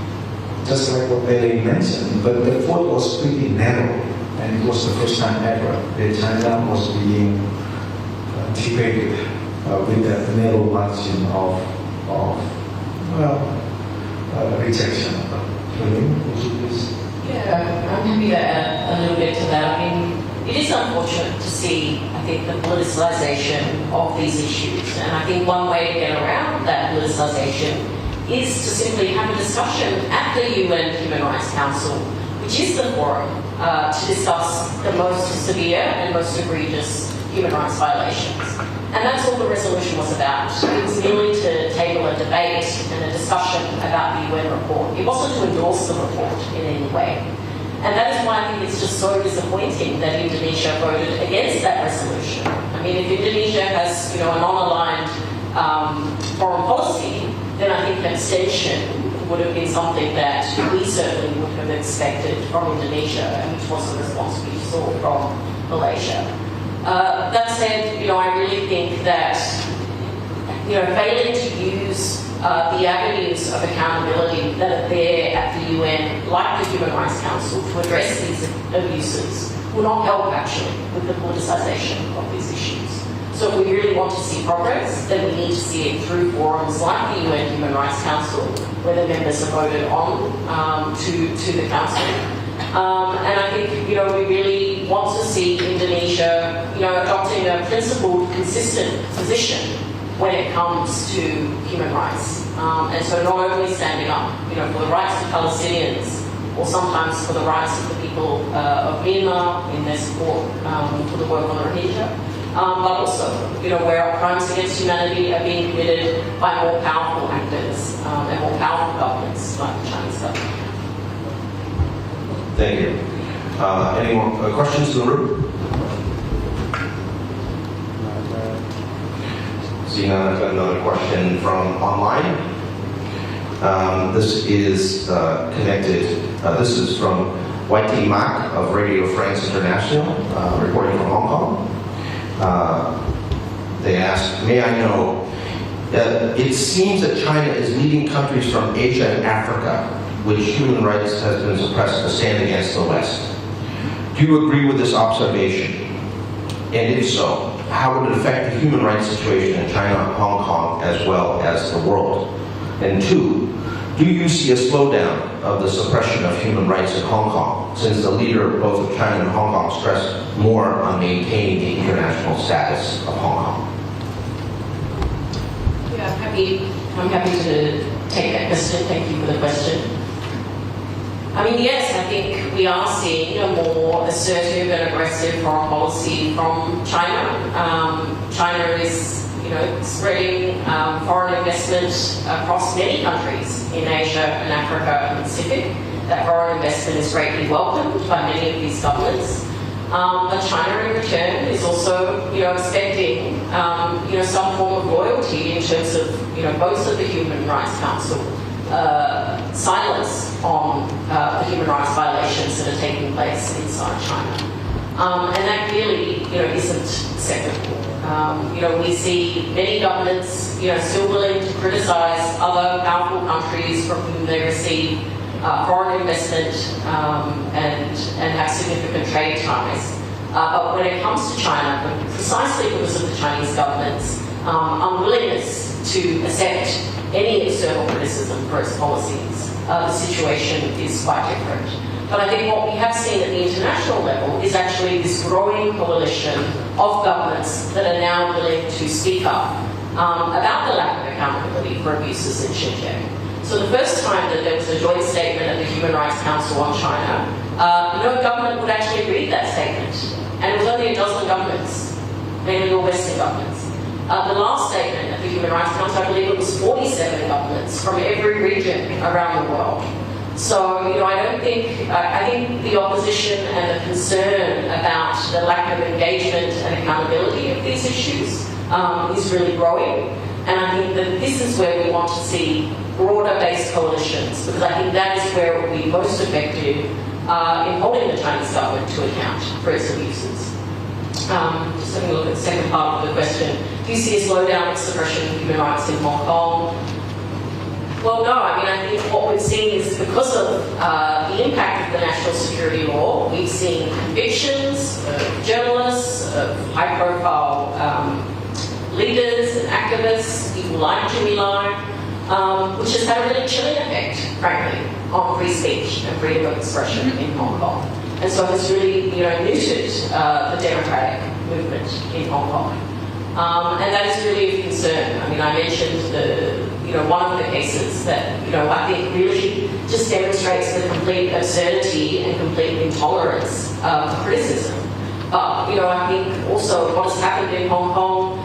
just like what Elaine mentioned, but the vote was pretty narrow, and it was the first time ever that China was being debated with that narrow margin of rejection. Yeah, I'm happy to add a little bit to that. I mean, it is unfortunate to see, I think, the politicization of these issues. And I think one way to get around that politicization is to simply have a discussion at the UN Human Rights Council, which is the forum to discuss the most severe and most egregious human rights violations. And that's all the resolution was about. It was merely to table a debate and a discussion about the UN report. It wasn't to endorse the report in any way. And that is why I think it's just so disappointing that Indonesia voted against that resolution. I mean, if Indonesia has, a non-aligned foreign policy, then I think abstention would have been something that we certainly would have expected from Indonesia, and which was the response we saw from Malaysia. That said, I really think that, failing to use the avenues of accountability that are there at the UN, like the Human Rights Council, to address these abuses will not help actually with the politicization of these issues. So if we really want to see progress, then we need to see it through forums like the UN Human Rights Council, where the members are voted on to the Council. And I think, we really want to see Indonesia, adopting a principled, consistent position when it comes to human rights. And so not only standing up, for the rights of Palestinians, or sometimes for the rights of the people of Myanmar in their support for the work on the Rohingya, but also, where crimes against humanity are being committed by more powerful actors and more powerful governments like the Chinese government. Thank you. Any more questions in the room? Seeing none, I've got another question from online. This is connected. This is from YT Mak of Radio France International, reporting from Hong Kong. They asked, may I know, it seems that China is leading countries from Asia and Africa, which human rights has been suppressed, to stand against the West. Do you agree with this observation? And if so, how would it affect the human rights situation in China, Hong Kong, as well as the world? And two, do you see a slowdown of the suppression of human rights in Hong Kong, since the leader both of China and Hong Kong stressed more on maintaining the international status of Hong Kong? Yeah, I'm happy to take that question. Thank you for the question. I mean, yes, I think we are seeing a more assertive and aggressive foreign policy from China. China is, spreading foreign investment across many countries in Asia and Africa and the Pacific. That foreign investment is greatly welcomed by many of these governments. But China, in return, is also, expecting, some form of loyalty in terms of, votes of the Human Rights Council, silence on the human rights violations that are taking place inside China. And that clearly, isn't acceptable. We see many governments, still willing to criticise other powerful countries from whom they receive foreign investment and have significant trade ties. But when it comes to China, precisely because of the Chinese government's unwillingness to accept any external criticism for its policies, the situation is quite different. But I think what we have seen at the international level is actually this growing coalition of governments that are now willing to speak up about the lack of accountability for abuses in Xinjiang. So the first time that there was a joint statement at the Human Rights Council on China, no government would actually read that statement. And it was only a dozen governments, mainly all Western governments. The last statement at the Human Rights Council, I believe it was 47 governments from every region around the world. So, I think the opposition and the concern about the lack of engagement and accountability of these issues is really growing. And I think that this is where we want to see broader-based coalitions, because I think that is where it will be most effective in holding the Chinese government to account for its abuses. Just having a look at the second part of the question. Do you see a slowdown in suppression of human rights in Hong Kong? Well, no. I think what we've seen is because of the impact of the national security law, we've seen convictions of journalists, of high-profile leaders and activists, people like Jimmy Lai, which has had a really chilling effect, frankly, on free speech and freedom of expression in Hong Kong. And so it's really, neutered the democratic movement in Hong Kong. And that is really a concern. I mentioned one of the cases that, I think really just demonstrates the complete absurdity and complete intolerance of criticism. But, I think also what has happened in Hong Kong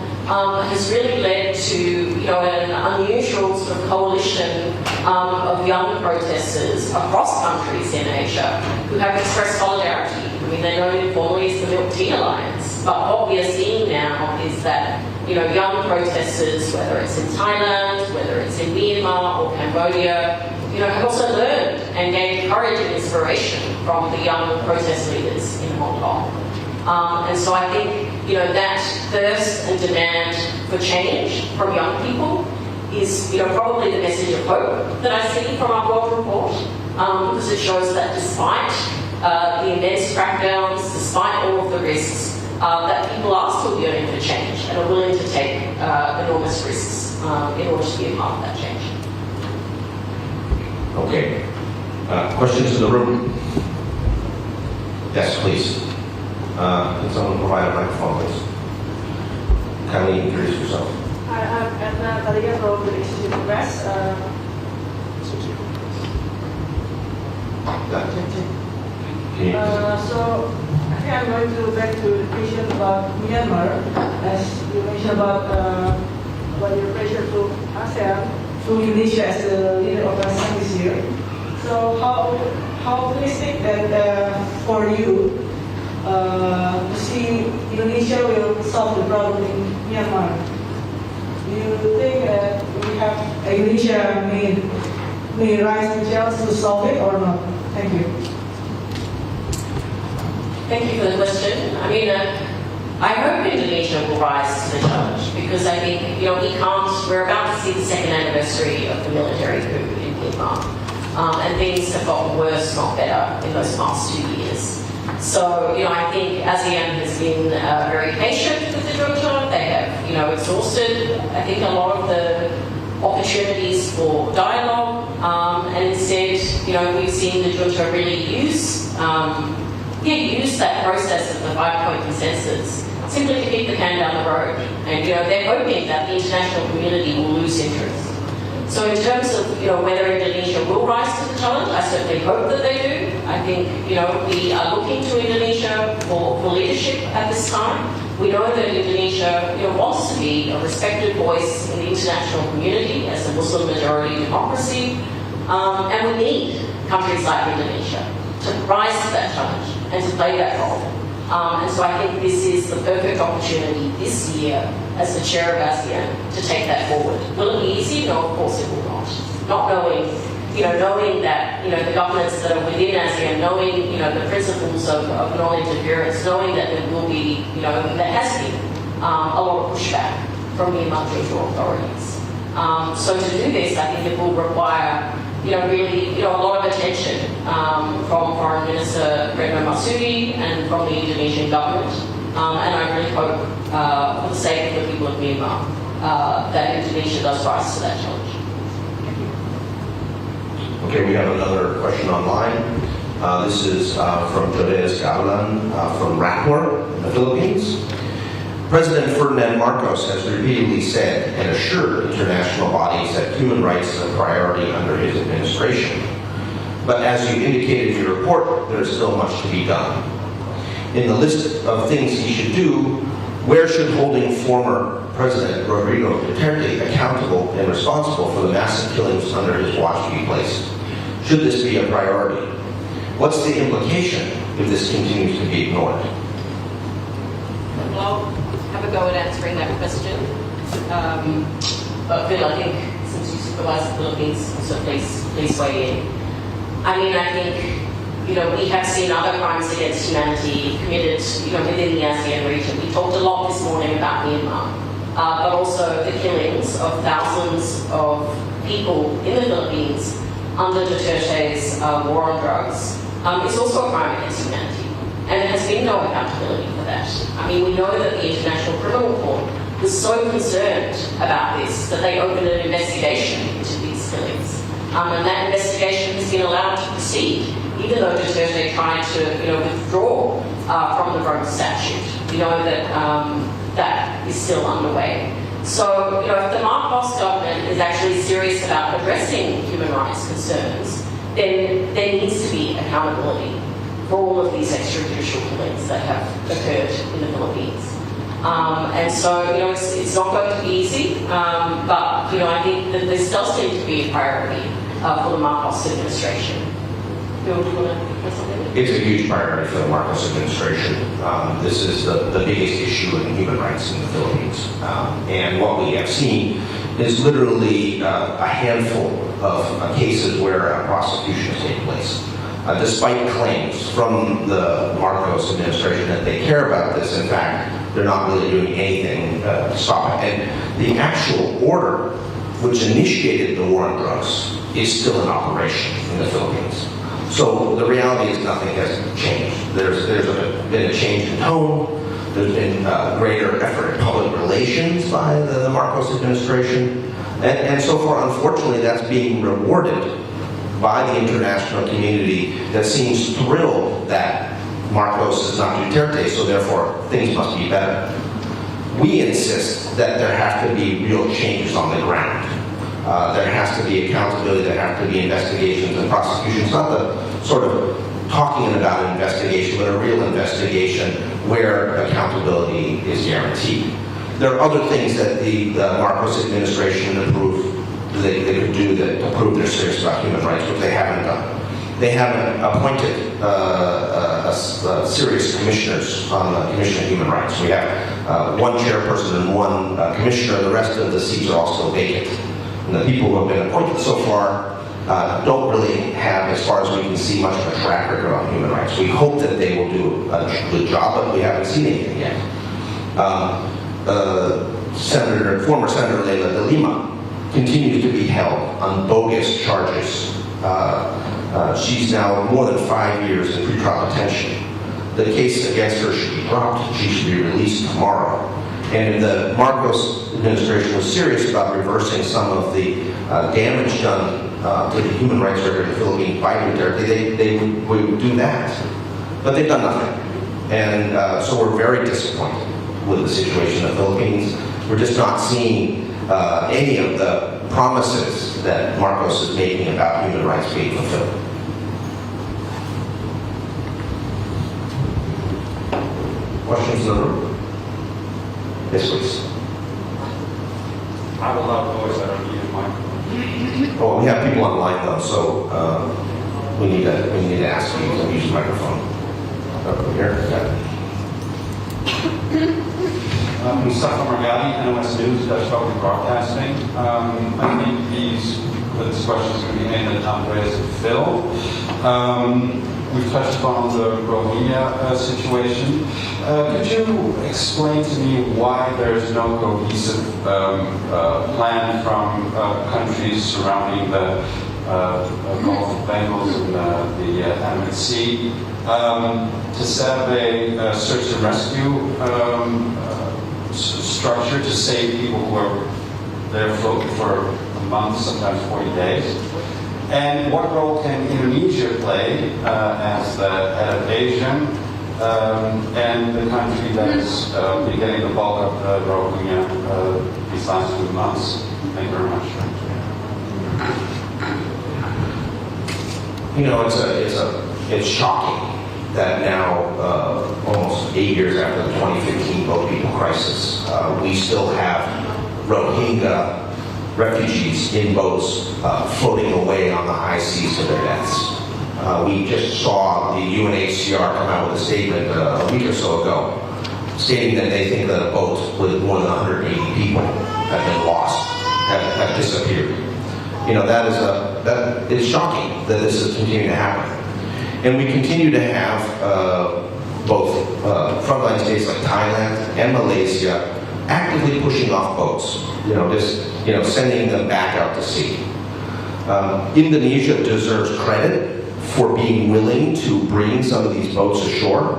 has really led to, an unusual sort of coalition of young protesters across countries in Asia who have expressed solidarity. They're known informally as the Milk Tea Alliance. But what we are seeing now is that, young protesters, whether it's in Thailand, whether it's in Myanmar or Cambodia, have also learned and gained courage and inspiration from the young protest leaders in Hong Kong. And so I think, that thirst and demand for change from young people is, probably the message of hope that I see from our World Report, because it shows that despite the immense crackdowns, despite all of the risks, that people are still yearning for change and are willing to take enormous risks in order to be a part of that change. Okay. Questions in the room? Yes, please. Can someone provide a microphone, please? Kindly introduce yourself. Hi, I'm Edna Talia from the Institute Press. So I think I'm going to back to the question about Myanmar, as you mentioned about your pressure to ASEAN, to Indonesia as the leader of ASEAN this year. So how realistic that for you to see Indonesia will solve the problem in Myanmar? Do you think that we have Indonesia may rise the chance to solve it or not? Thank you. Thank you for the question. I mean, I hope Indonesia will rise to the challenge because I think, we're about to see the second anniversary of the military coup in Myanmar. And things have gotten worse, not better, in those past 2 years. So, I think ASEAN has been very patient with the junta. They have, exhausted, I think, a lot of the opportunities for dialogue. And instead, we've seen the junta really use that process of the 5-point consensus simply to kick the can down the road. And, they're hoping that the international community will lose interest. So in terms of, whether Indonesia will rise to the challenge, I certainly hope that they do. I think, we are looking to Indonesia for leadership at this time. We know that Indonesia, wants to be a respected voice in the international community as a Muslim majority democracy. And we need countries like Indonesia to rise to that challenge and to play that role. And so I think this is the perfect opportunity this year as the chair of ASEAN to take that forward. Will it be easy? No, of course it will not. Not knowing, knowing that, the governments that are within ASEAN, knowing, the principles of non-interference, knowing that there will be, there has been a lot of pushback from Myanmar authorities. So to do this, I think it will require really, a lot of attention from Foreign Minister Retno Marsudi and from the Indonesian government. And I really hope, for the sake of the people of Myanmar, that Indonesia does rise to that challenge. Okay, we have another question online. This is from Torres Gavilan from Rappler in the Philippines. President Ferdinand Marcos has repeatedly said and assured international bodies that human rights is a priority under his administration. But as you indicated in your report, there is still much to be done. In the list of things he should do, where should holding former President Rodrigo Duterte accountable and responsible for the massive killings under his watch be placed? Should this be a priority? What's the implication if this continues to be ignored? Well, have a go at answering that question. But Phil, I think since you supervise the Philippines, so please weigh in. I mean, I think, we have seen other crimes against humanity committed, within the ASEAN region. We talked a lot this morning about Myanmar, but also the killings of thousands of people in the Philippines under Duterte's war on drugs. It's also a crime against humanity. And there has been no accountability for that. I mean, we know that the International Criminal Court was so concerned about this that they opened an investigation into these killings. And that investigation has been allowed to proceed, even though Duterte tried to, withdraw from the Rome Statute. We know that that is still underway. So, if the Marcos government is actually serious about addressing human rights concerns, then there needs to be accountability for all of these extrajudicial killings that have occurred in the Philippines. And so, it's not going to be easy, but, I think that this does seem to be a priority for the Marcos administration. Bill, do you want to say something? It's a huge priority for the Marcos administration. This is the biggest issue in human rights in the Philippines. And what we have seen is literally a handful of cases where a prosecution has taken place. Despite claims from the Marcos administration that they care about this, in fact, they're not really doing anything to stop it. And the actual order which initiated the war on drugs is still in operation in the Philippines. So the reality is nothing has changed. There's been a change in tone. There's been greater effort at public relations by the Marcos administration. And so far, unfortunately, that's being rewarded by the international community that seems thrilled that Marcos is not Duterte, so therefore things must be better. We insist that there have to be real changes on the ground. There has to be accountability, there have to be investigations and prosecutions, not the sort of talking about an investigation, but a real investigation where accountability is guaranteed. There are other things that the Marcos administration they could do to prove they're serious about human rights, which they haven't done. They haven't appointed serious commissioners on the Commission of Human Rights. We have one chairperson and one commissioner. The rest of the seats are all still vacant. And the people who have been appointed so far don't really have, as far as we can see, much of a track record on human rights. We hope that they will do a good job, but we haven't seen anything yet. Former Senator Leila de Lima continues to be held on bogus charges. She's now more than 5 years in pretrial detention. The case against her should be dropped. She should be released tomorrow. And if the Marcos administration was serious about reversing some of the damage done to the human rights record in the Philippines by Duterte, they would do that. But they've done nothing. And so we're very disappointed with the situation in the Philippines. We're just not seeing any of the promises that Marcos is making about human rights being fulfilled. Questions in the room? Yes, please. I have a loud voice, I don't need a microphone. Oh, we have people online though, so we need to ask you to use the microphone. Over here. Mustafa Margadi, NOS News, Dutch Public Broadcasting. I think this question is going to be aimed at Andreas and Phil. We've touched upon the Rohingya situation. Could you explain to me why there is no cohesive plan from countries surrounding the Gulf of Bengal and the Andaman Sea to set up a search and rescue structure to save people who are there floating for months, sometimes 40 days? And what role can Indonesia play as the head of Asia and the country that has been getting the bulk of the Rohingya these last 2 months? Thank you very much. You know, it's shocking that now, almost 8 years after the 2015 boat people crisis, we still have Rohingya refugees in boats floating away on the high seas to their deaths. We just saw the UNHCR come out with a statement a week or so ago, stating that they think that a boat with more than 180 people have been lost, have disappeared. You know, that is shocking that this is continuing to happen. And we continue to have both frontline states like Thailand and Malaysia actively pushing off boats, sending them back out to sea. Indonesia deserves credit for being willing to bring some of these boats ashore.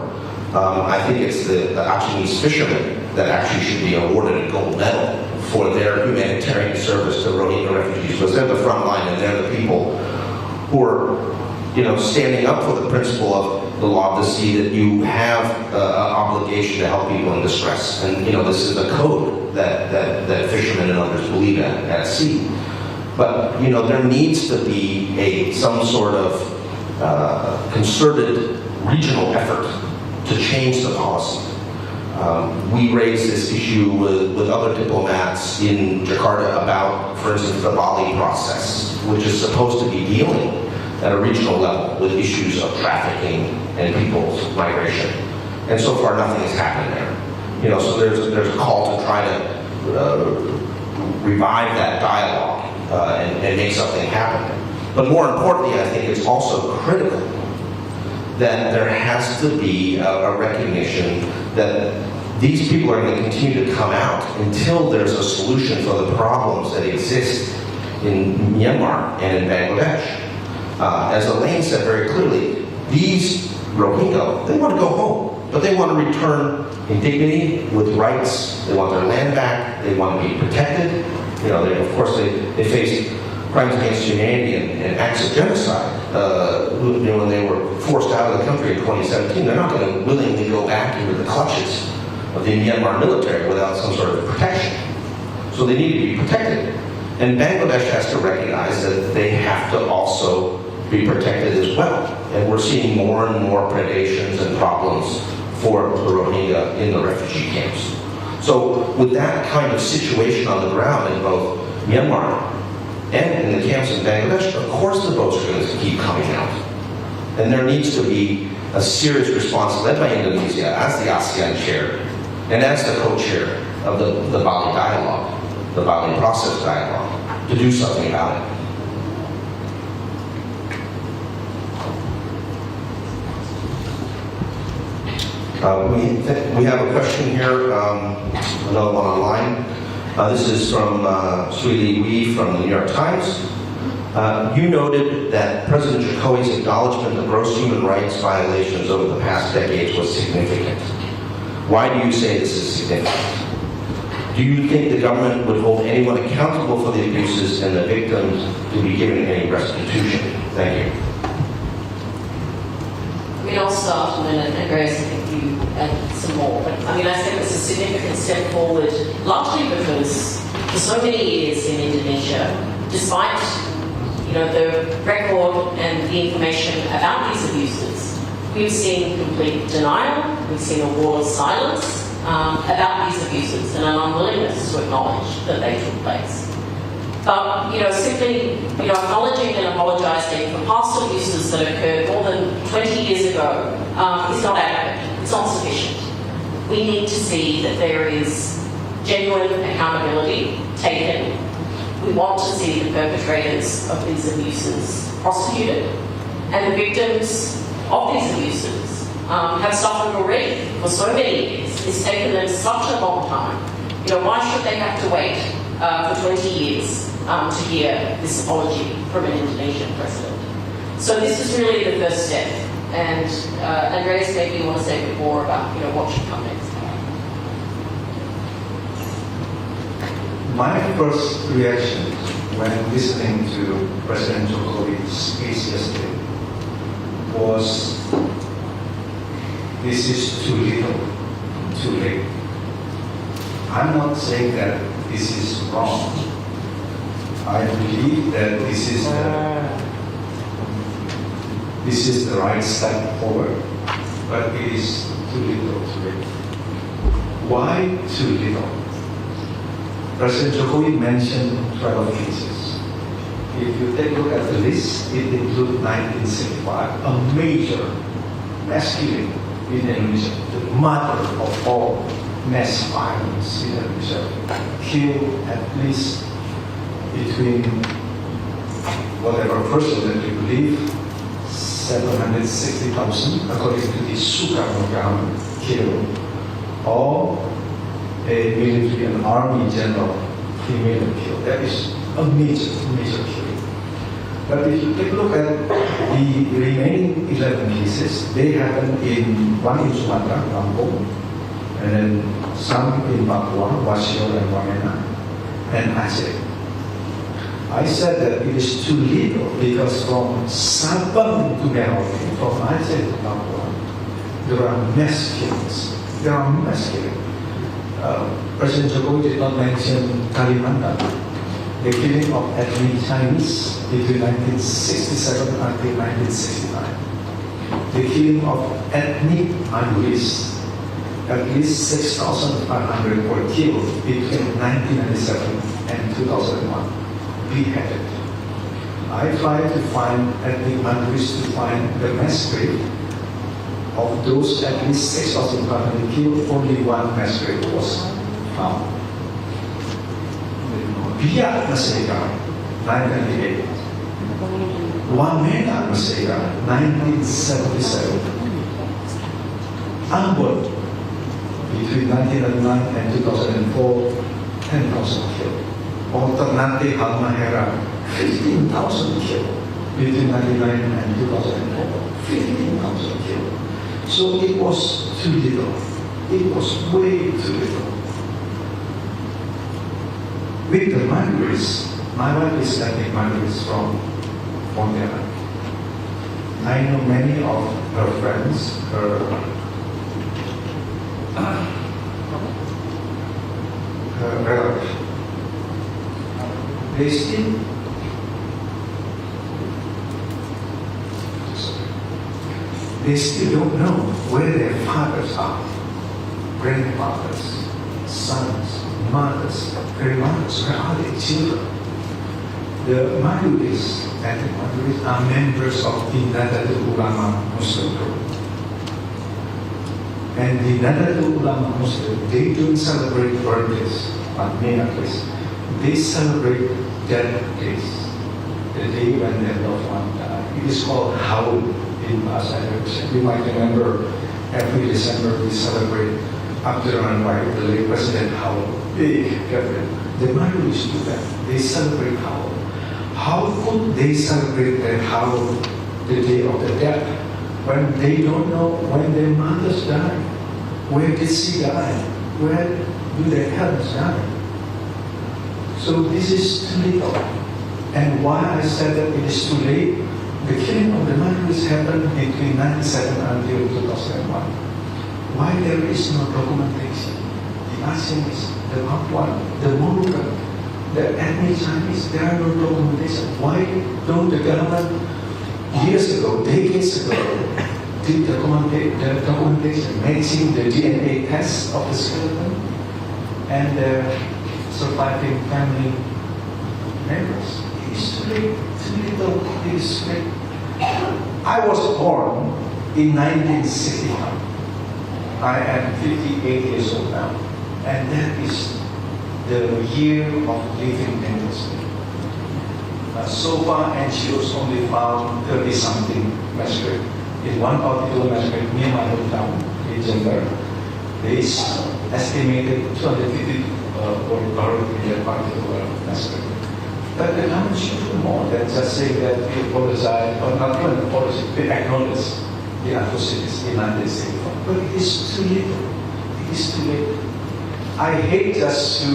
I think it's the Achinese fishermen that actually should be awarded a gold medal for their humanitarian service to Rohingya refugees, because they're the front line and they're the people who are standing up for the principle of the law of the sea, that you have an obligation to help people in distress. And this is a code that fishermen and others believe at sea. But there needs to be some sort of concerted regional effort to change the policy. We raised this issue with other diplomats in Jakarta about, for instance, the Bali process, which is supposed to be dealing at a regional level with issues of trafficking and people's migration. And so far nothing has happened there. So there's a call to try to revive that dialogue and make something happen. But more importantly, I think it's also critical that there has to be a recognition that these people are going to continue to come out until there's a solution for the problems that exist in Myanmar and in Bangladesh. As Elaine said very clearly, these Rohingya, they want to go home, but they want to return in dignity, with rights. They want their land back. They want to be protected. They face crimes against humanity and acts of genocide. When they were forced out of the country in 2017, they're not going to willingly go back into the clutches of the Myanmar military without some sort of protection. So they need to be protected. And Bangladesh has to recognize that they have to also be protected as well. And we're seeing more and more predations and problems for the Rohingya in the refugee camps. So with that kind of situation on the ground in both Myanmar and in the camps in Bangladesh, of course the boats are going to keep coming out. And there needs to be a serious response led by Indonesia as the ASEAN chair and as the co-chair of the Bali dialogue, the Bali process dialogue, to do something about it. We have a question here, another one online. This is from Sweetie Wee from the New York Times. You noted that President Jokowi's acknowledgement of gross human rights violations over the past decades was significant. Why do you say this is significant? Do you think the government would hold anyone accountable for the abuses and the victims to be given any restitution? Thank you. I mean, I'll start and then Grace, I think you add some more. But I mean, I think it's a significant step forward, largely because for so many years in Indonesia, despite the record and the information about these abuses, we've seen complete denial, we've seen a wall of silence about these abuses and an unwillingness to acknowledge that they took place. But, simply, acknowledging and apologising for past abuses that occurred more than 20 years ago is not adequate. It's not sufficient. We need to see that there is genuine accountability taken. We want to see the perpetrators of these abuses prosecuted. And the victims of these abuses have suffered already for so many years. It's taken them such a long time. Why should they have to wait for 20 years to hear this apology from an Indonesian president? So this is really the first step. And Andreas, maybe you want to say a bit more about what should come next. My first reaction when listening to President Jokowi's speech yesterday was, this is too little, too late. I'm not saying that this is wrong. I believe that this is the right step forward, but it is too little, too late. Why too little? President Jokowi mentioned 12 cases. If you take a look at the list, it includes 1965, a major mass killing in Indonesia, the mother of all mass violence in Indonesia, killed at least between whatever person that you believe, 760,000, according to the Sukarno government, killed, or a military and army general, 3 million killed. That is a major killing. But if you take a look at the remaining 11 cases, they happen one in Sumatra, Lampung, and then some in Papua, Wasio and Wamena, and Aceh. I said that it is too little because from Sabang to Merauke, from Aceh to Papua, there are mass killings. President Jokowi did not mention Kalimantan, the killing of ethnic Chinese between 1967 until 1969, the killing of ethnic Maluris, at least 6,500 were killed between 1997 and 2001, beheaded. I tried to find ethnic Maluris to find the mass grave. Of those at least 6,500 killed, only one mass grave was found. Biak Masega, 1998. Wamena Masega, 1977. Ambon, between 1999 and 2004, 10,000 killed. Alternate Halmahera, 15,000 killed. Between 1999 and 2004, 15,000 killed. So it was too little. It was way too little. With the Maluris, my wife is ethnic Maluris from Pontianak. I know many of her friends, her relatives. They still don't know where their fathers are, grandfathers, sons, mothers, grandmothers. Where are their children? The Maluris, ethnic Maluris, are members of the Nahdlatul Ulama Muslim group. And the Nahdlatul Ulama Muslim, they don't celebrate birthdays, but me at least. They celebrate death days, the day when their loved one died. It is called Haul in Bahasa Indonesia. You might remember every December we celebrate Abdurrahman Wahid, the late President Howell, big gathering. The Malawi's do that. They celebrate Howell. How could they celebrate that Howell the day of the death when they don't know when their mothers died? Where did she die? Where do their parents die? So this is too little. And why I said that it is too late, the killing of the Malawi's happened between 1997 until 2001. Why there is no documentation? The Asians, the Papuan, the Moluccan, the ethnic Chinese, there are no documentation. Why don't the government, years ago, decades ago, did the documentation matching the DNA test of the skeleton and the surviving family members? It is too late, too little, it is too late. I was born in 1965. I am 58 years old now, and that is the year of living dangerously. So far, NGOs only found 30-something massacres. In one particular massacre near my hometown, in Jember, there is estimated 250 were buried in that particular massacre. But the government should do more than just saying that we apologize, or not even apologize, we acknowledge the atrocities in 1964. But it is too little. It is too late. I hate just to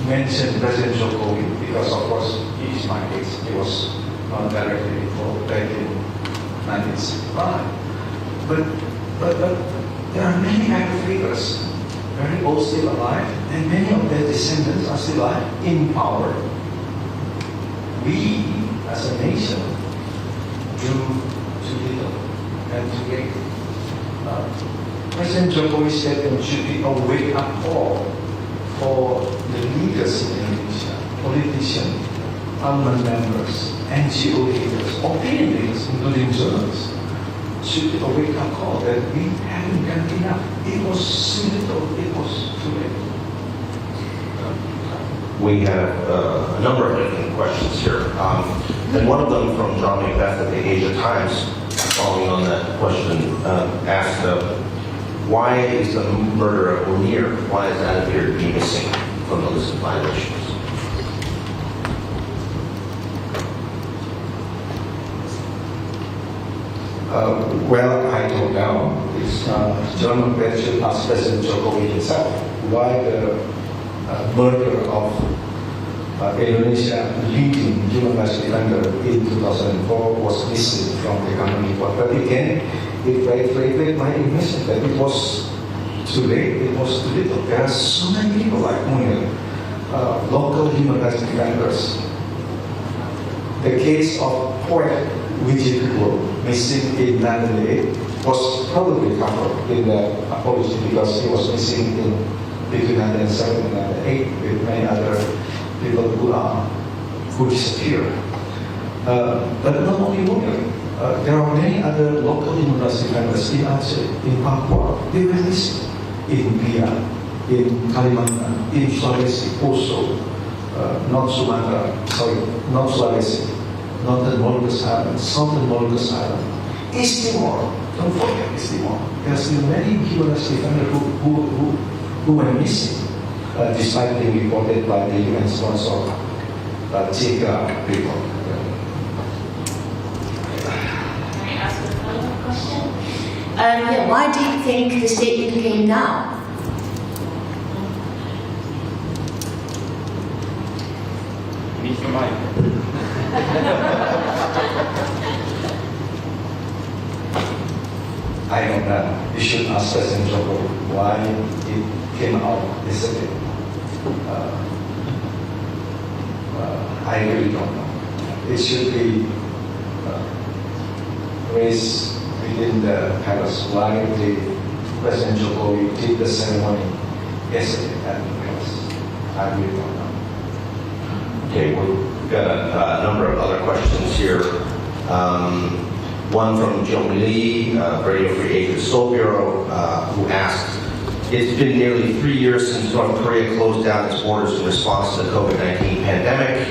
mention President Jokowi because, of course, he is my age. He was not directly involved back in 1965. But there are many active figures, very old, still alive, and many of their descendants are still alive in power. We, as a nation, do too little and too late. President Jokowi's statement should be a wake-up call for the leaders in Indonesia, politicians, parliament members, NGO leaders, opinion leaders, including journalists. Should be a wake-up call that we haven't done enough. It was too little, it was too late. We have a number of different questions here. And one of them from John Macbeth at the Asia Times, following on that question, asked, why is the murder of Munir, why is that appeared to be missing from the list of violations? Well, I don't know. It's John Macbeth should ask President Jokowi himself why the murder of Indonesia leading human rights defender in 2004 was missing from the economic report. But again, it reiterated my impression that it was too late, it was too little. There are so many people like Munir, local human rights defenders. The case of poet Wijay Kubo, missing in 1998, was probably covered in the apology because he was missing in between 1997 and 1998 with many other people who disappeared. But not only Munir, there are many other local human rights defenders in Aceh, in Papua. They were missing in Bia, in Kalimantan, in Sulawesi, also not Sulawesi, Northern Molucas Island, Southern Molucas Island, East Timor. Don't forget East Timor. There are still many human rights defenders who were missing, despite being reported by the UN sponsor JICA report. Why do you think the statement came now? Need your mic. I don't know. You should ask President Jokowi why it came out yesterday. I really don't know. It should be raised within the palace why the President Jokowi did the ceremony yesterday at the palace. I really don't know. Okay, we've got a number of other questions here. One from Jung Lee, Radio Free Asia Seoul Bureau, who asked, it's been nearly 3 years since North Korea closed down its borders in response to the COVID-19 pandemic.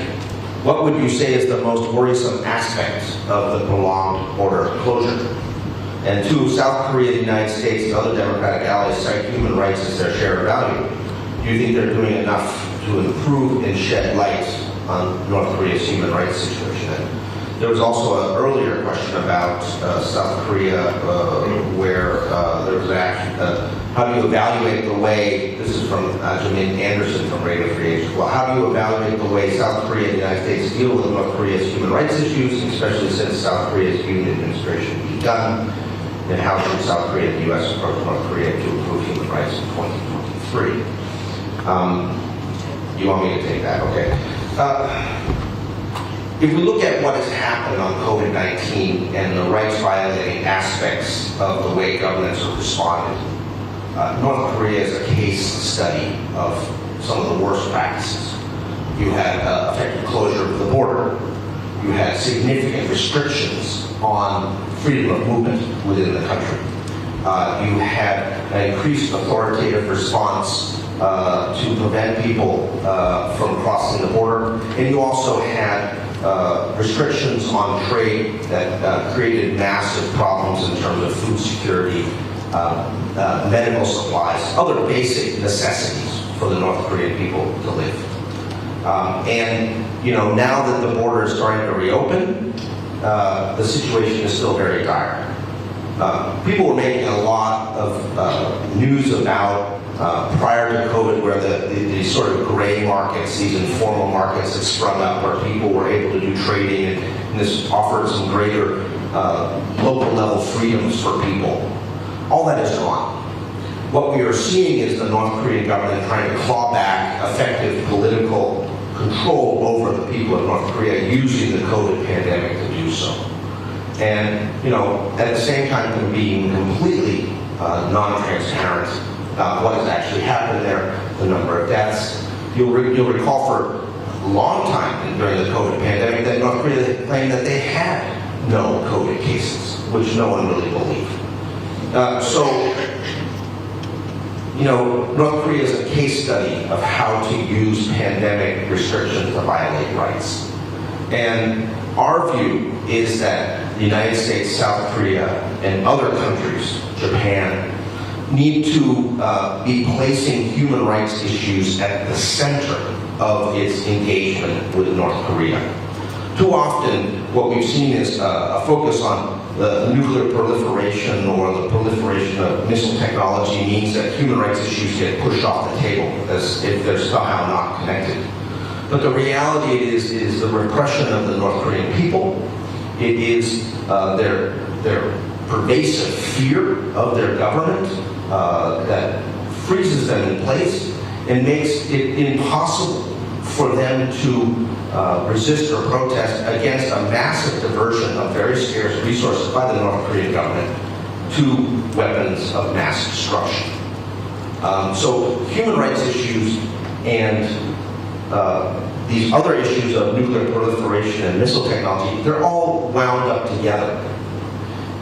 What would you say is the most worrisome aspect of the prolonged border closure? And two, South Korea, the United States, and other democratic allies cite human rights as their shared value. Do you think they're doing enough to improve and shed light on North Korea's human rights situation? And there was also an earlier question about South Korea, where there was how do you evaluate the way, this is from Jamin Anderson from Radio Free Asia, well, how do you evaluate the way South Korea and the United States deal with North Korea's human rights issues, especially since South Korea's Union administration begun, and how should South Korea and the U.S. approach North Korea to improve human rights in 2023? You want me to take that? Okay. If we look at what has happened on COVID-19 and the rights-violating aspects of the way governments have responded, North Korea is a case study of some of the worst practices. You had effective closure of the border. You had significant restrictions on freedom of movement within the country. You had an increased authoritative response to prevent people from crossing the border. And you also had restrictions on trade that created massive problems in terms of food security, medical supplies, other basic necessities for the North Korean people to live. And now that the border is starting to reopen, the situation is still very dire. People were making a lot of news about prior to COVID, where the sort of gray markets, these informal markets had sprung up where people were able to do trading, and this offered some greater local level freedoms for people. All that is gone. What we are seeing is the North Korean government trying to claw back effective political control over the people of North Korea using the COVID pandemic to do so. And, at the same time being completely non-transparent about what has actually happened there, the number of deaths. You'll recall for a long time during the COVID pandemic that North Korea claimed that they had no COVID cases, which no one really believed. North Korea is a case study of how to use pandemic restrictions to violate rights. And our view is that the United States, South Korea, and other countries, Japan, need to be placing human rights issues at the center of its engagement with North Korea. Too often, what we've seen is a focus on the nuclear proliferation or the proliferation of missile technology means that human rights issues get pushed off the table as if they're somehow not connected. But the reality is the repression of the North Korean people. It is their pervasive fear of their government that freezes them in place and makes it impossible for them to resist or protest against a massive diversion of very scarce resources by the North Korean government to weapons of mass destruction. So human rights issues and these other issues of nuclear proliferation and missile technology, they're all wound up together.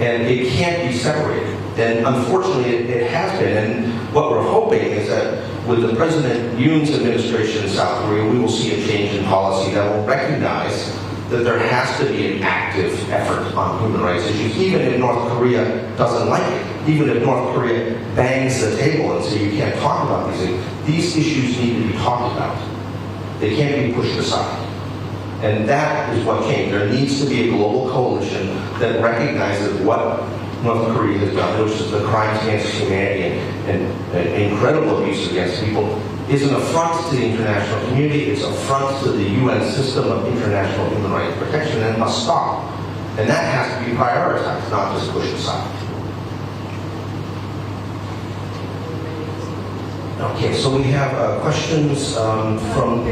And it can't be separated. And unfortunately, it has been. And what we're hoping is that with the President Yoon's administration in South Korea, we will see a change in policy that will recognize that there has to be an active effort on human rights issues, even if North Korea doesn't like it, even if North Korea bangs the table and says you can't talk about these things. These issues need to be talked about. They can't be pushed aside. And that is what came. There needs to be a global coalition that recognizes what North Korea has done, which is the crimes against humanity and incredible abuse against people, is an affront to the international community. It's an affront to the UN system of international human rights protection, and it must stop. And that has to be prioritized, not just pushed aside. Okay, so we have questions from...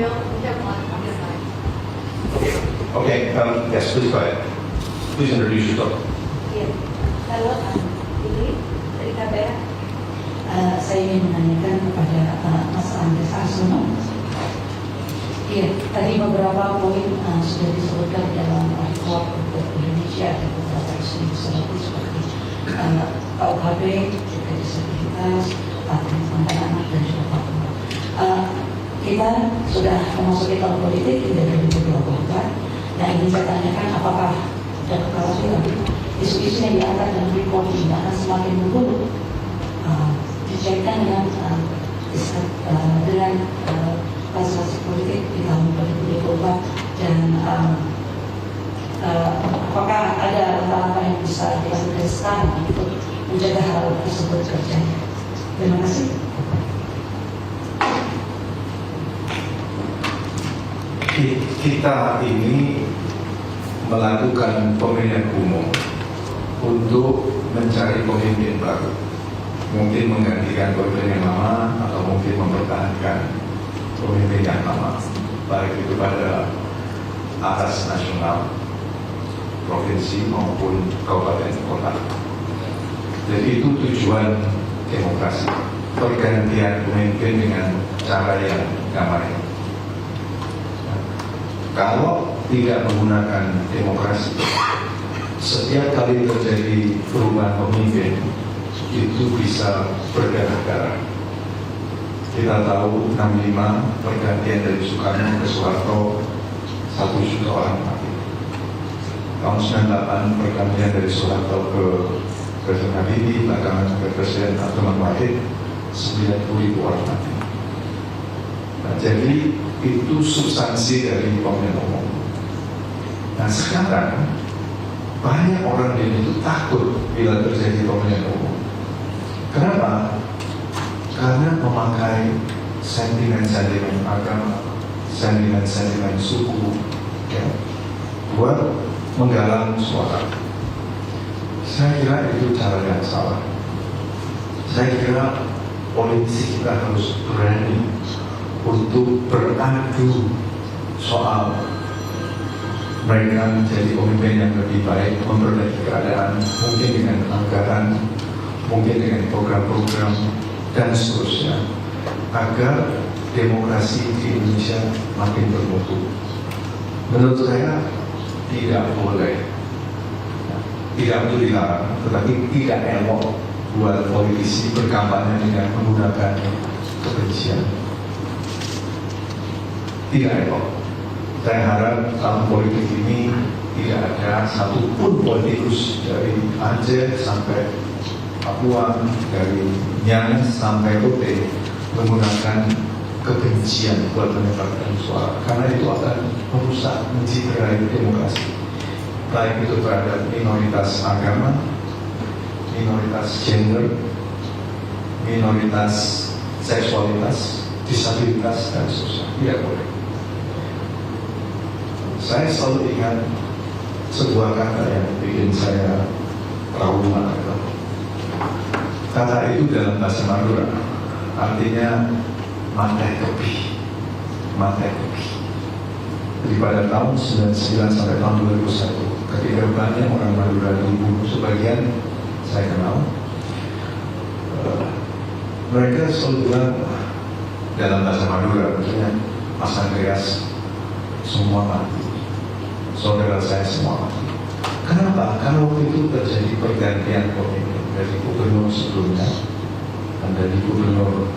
Okay, yes, please go ahead. Please introduce yourself. Halo, ini dari KBR. Saya ingin menanyakan kepada Mas Andres Arsono. Iya, tadi beberapa poin sudah disebutkan dalam report untuk Indonesia dan beberapa isu seperti KUHP, juga disabilitas, mantan anak dan juga Papua. Kita sudah memasuki tahun politik di 2024. Nah, ingin saya tanyakan apakah ada kekhawatiran isu-isu yang diangkat dalam report ini akan semakin memburuk dikaitkan dengan kalkulasi politik di tahun 2024 dan apakah ada langkah-langkah yang bisa dilakukan sekarang untuk menjaga hal tersebut terjadi. Terima kasih. Kita ini melakukan pemilihan umum untuk mencari pemimpin baru, mungkin menggantikan pemimpin yang lama atau mungkin mempertahankan pemimpin yang lama, baik itu pada atas nasional, provinsi maupun kabupaten kota. Jadi itu tujuan demokrasi, pergantian pemimpin dengan cara yang damai. Kalau tidak menggunakan demokrasi, setiap kali terjadi perubahan pemimpin itu bisa berdarah-darah. Kita tahu 65 pergantian dari Soekarno ke Soeharto 1 juta orang mati. Tahun 98 pergantian dari Soeharto ke Presiden Habibie, belakangan ke Presiden Abdurrahman Wahid 90.000 orang mati. Nah, jadi itu substansi dari pemilihan umum. Nah sekarang banyak orang di itu takut bila terjadi pemilihan umum. Kenapa? Karena memakai sentimen-sentimen agama, sentimen-sentimen suku, ya, buat menggalang suara. Saya kira itu cara yang salah. Saya kira politisi kita harus berani untuk beradu soal mereka menjadi pemimpin yang lebih baik, memperbaiki keadaan, mungkin dengan anggaran, mungkin dengan program-program dan seterusnya, agar demokrasi di Indonesia makin bermutu. Menurut saya tidak boleh, tidak perlu dilarang, tetapi tidak elok buat politisi berkampanye dengan menggunakan kebencian. Tidak elok. Saya harap tahun politik ini tidak ada satupun politikus dari Aceh sampai Papua, dari Nias sampai Rote menggunakan kebencian buat mendapatkan suara, karena itu akan merusak, mencederai demokrasi, baik itu terhadap minoritas agama, minoritas gender, minoritas seksualitas, disabilitas dan seterusnya. Tidak boleh. Saya selalu ingat sebuah kata yang bikin saya trauma. Kata itu dalam bahasa Madura artinya mate kepi, mate kepi. Jadi pada tahun 99 sampai tahun 2001, ketika banyak orang Madura dibunuh, sebagian saya kenal, mereka selalu bilang dalam bahasa Madura, artinya Mas Andreas semua mati, saudara saya semua mati. Kenapa? Karena waktu itu terjadi pergantian pemimpin dari gubernur sebelumnya dan dari gubernur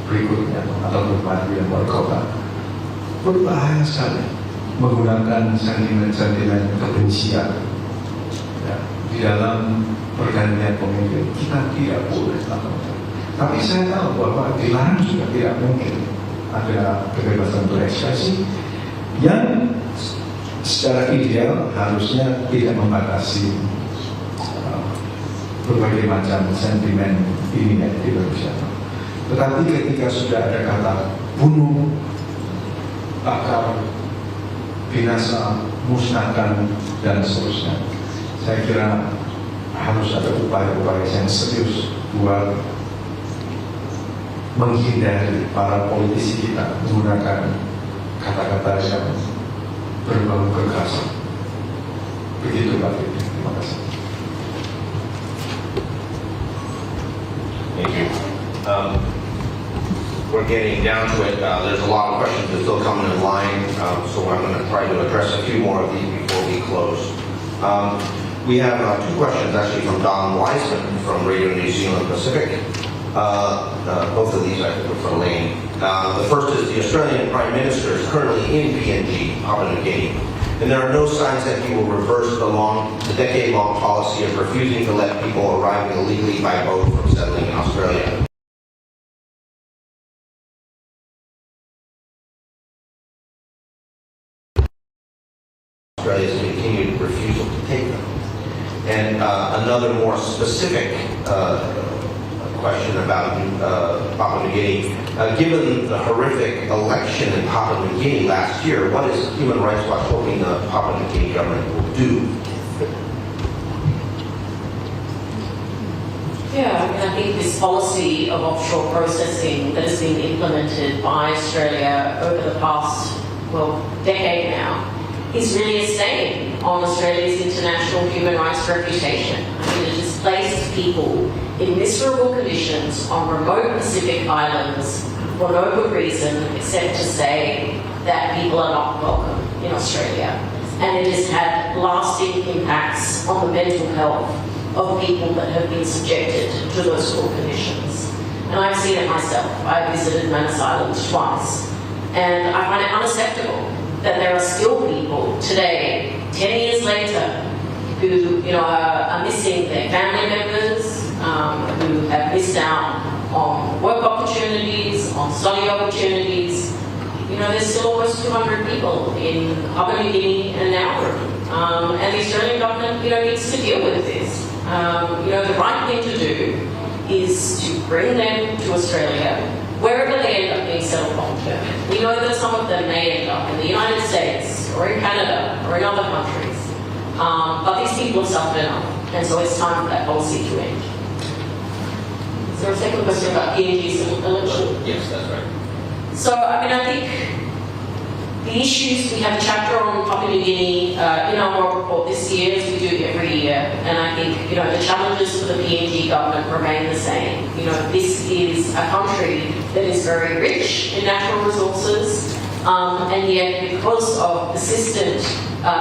berikutnya atau bupati dan wali kota. Berbahaya sekali menggunakan sentimen-sentimen kebencian ya, di dalam pergantian pemimpin. Kita tidak boleh lakukan. Tapi saya tahu bahwa dilarang juga tidak mungkin. Ada kebebasan berekspresi yang secara ideal harusnya tidak membatasi berbagai macam sentimen ini yang di Indonesia. Tetapi ketika sudah ada kata bunuh, bakar, binasa, musnahkan dan seterusnya, saya kira harus ada upaya-upaya yang serius buat menghindari para politisi kita menggunakan kata-kata yang berbau kekerasan. Begitu Pak Fitri. Terima kasih. Thank you. We're getting down to it. There's a lot of questions that still coming in line, so I'm going to try to address a few more of these before we close. We have two questions actually from Don Wiseman from Radio New Zealand Pacific. Both of these I think are from Lane. The first is the Australian Prime Minister is currently in PNG, Papua New Guinea. and there are no signs that he will reverse the decade-long policy of refusing to let people arriving illegally by boat from settling in Australia. Australia's continued refusal to take them. And another more specific question about Papua New Guinea. Given the horrific election in Papua New Guinea last year, what is Human Rights Watch hoping the Papua New Guinea government will do? Yeah, I mean, I think this policy of offshore processing that has been implemented by Australia over the past, decade now, is really a stain on Australia's international human rights reputation. I mean, it has placed people in miserable conditions on remote Pacific islands for no good reason except to say that people are not welcome in Australia. And it has had lasting impacts on the mental health of people that have been subjected to those cruel conditions. And I've seen it myself. I visited Manus Island twice. And I find it unacceptable that there are still people today, 10 years later, who are missing their family members, who have missed out on work opportunities, on study opportunities. There's still almost 200 people in Papua New Guinea and Nauru. And the Australian government, needs to deal with this. The right thing to do is to bring them to Australia, wherever they end up being settled long-term. We know that some of them may end up in the United States, or in Canada, or in other countries. But these people have suffered enough, and so it's time for that policy to end. Is there a second question about PNG's election? Yes, that's right. So, I think the issues, we have a chapter on Papua New Guinea in our world report this year, as we do every year, and I think, the challenges for the PNG government remain the same. This is a country that is very rich in natural resources, and yet because of persistent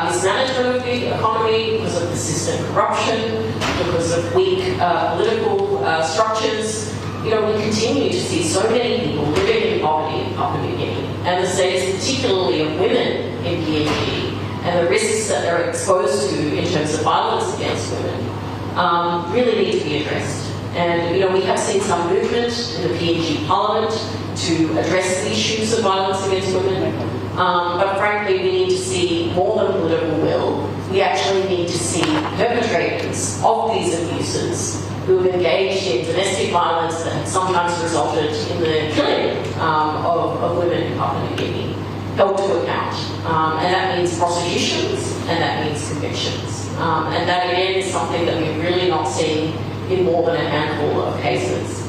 mismanagement of the economy, because of persistent corruption, because of weak political structures, we continue to see so many people living in poverty in Papua New Guinea, and the status particularly of women in PNG, and the risks that they're exposed to in terms of violence against women, really need to be addressed. And we have seen some movement in the PNG Parliament to address the issues of violence against women, but frankly we need to see more than political will. We actually need to see perpetrators of these abuses who have engaged in domestic violence that have sometimes resulted in the killing of women in Papua New Guinea held to account. And that means prosecutions, and that means convictions. And that again is something that we're really not seeing in more than a handful of cases.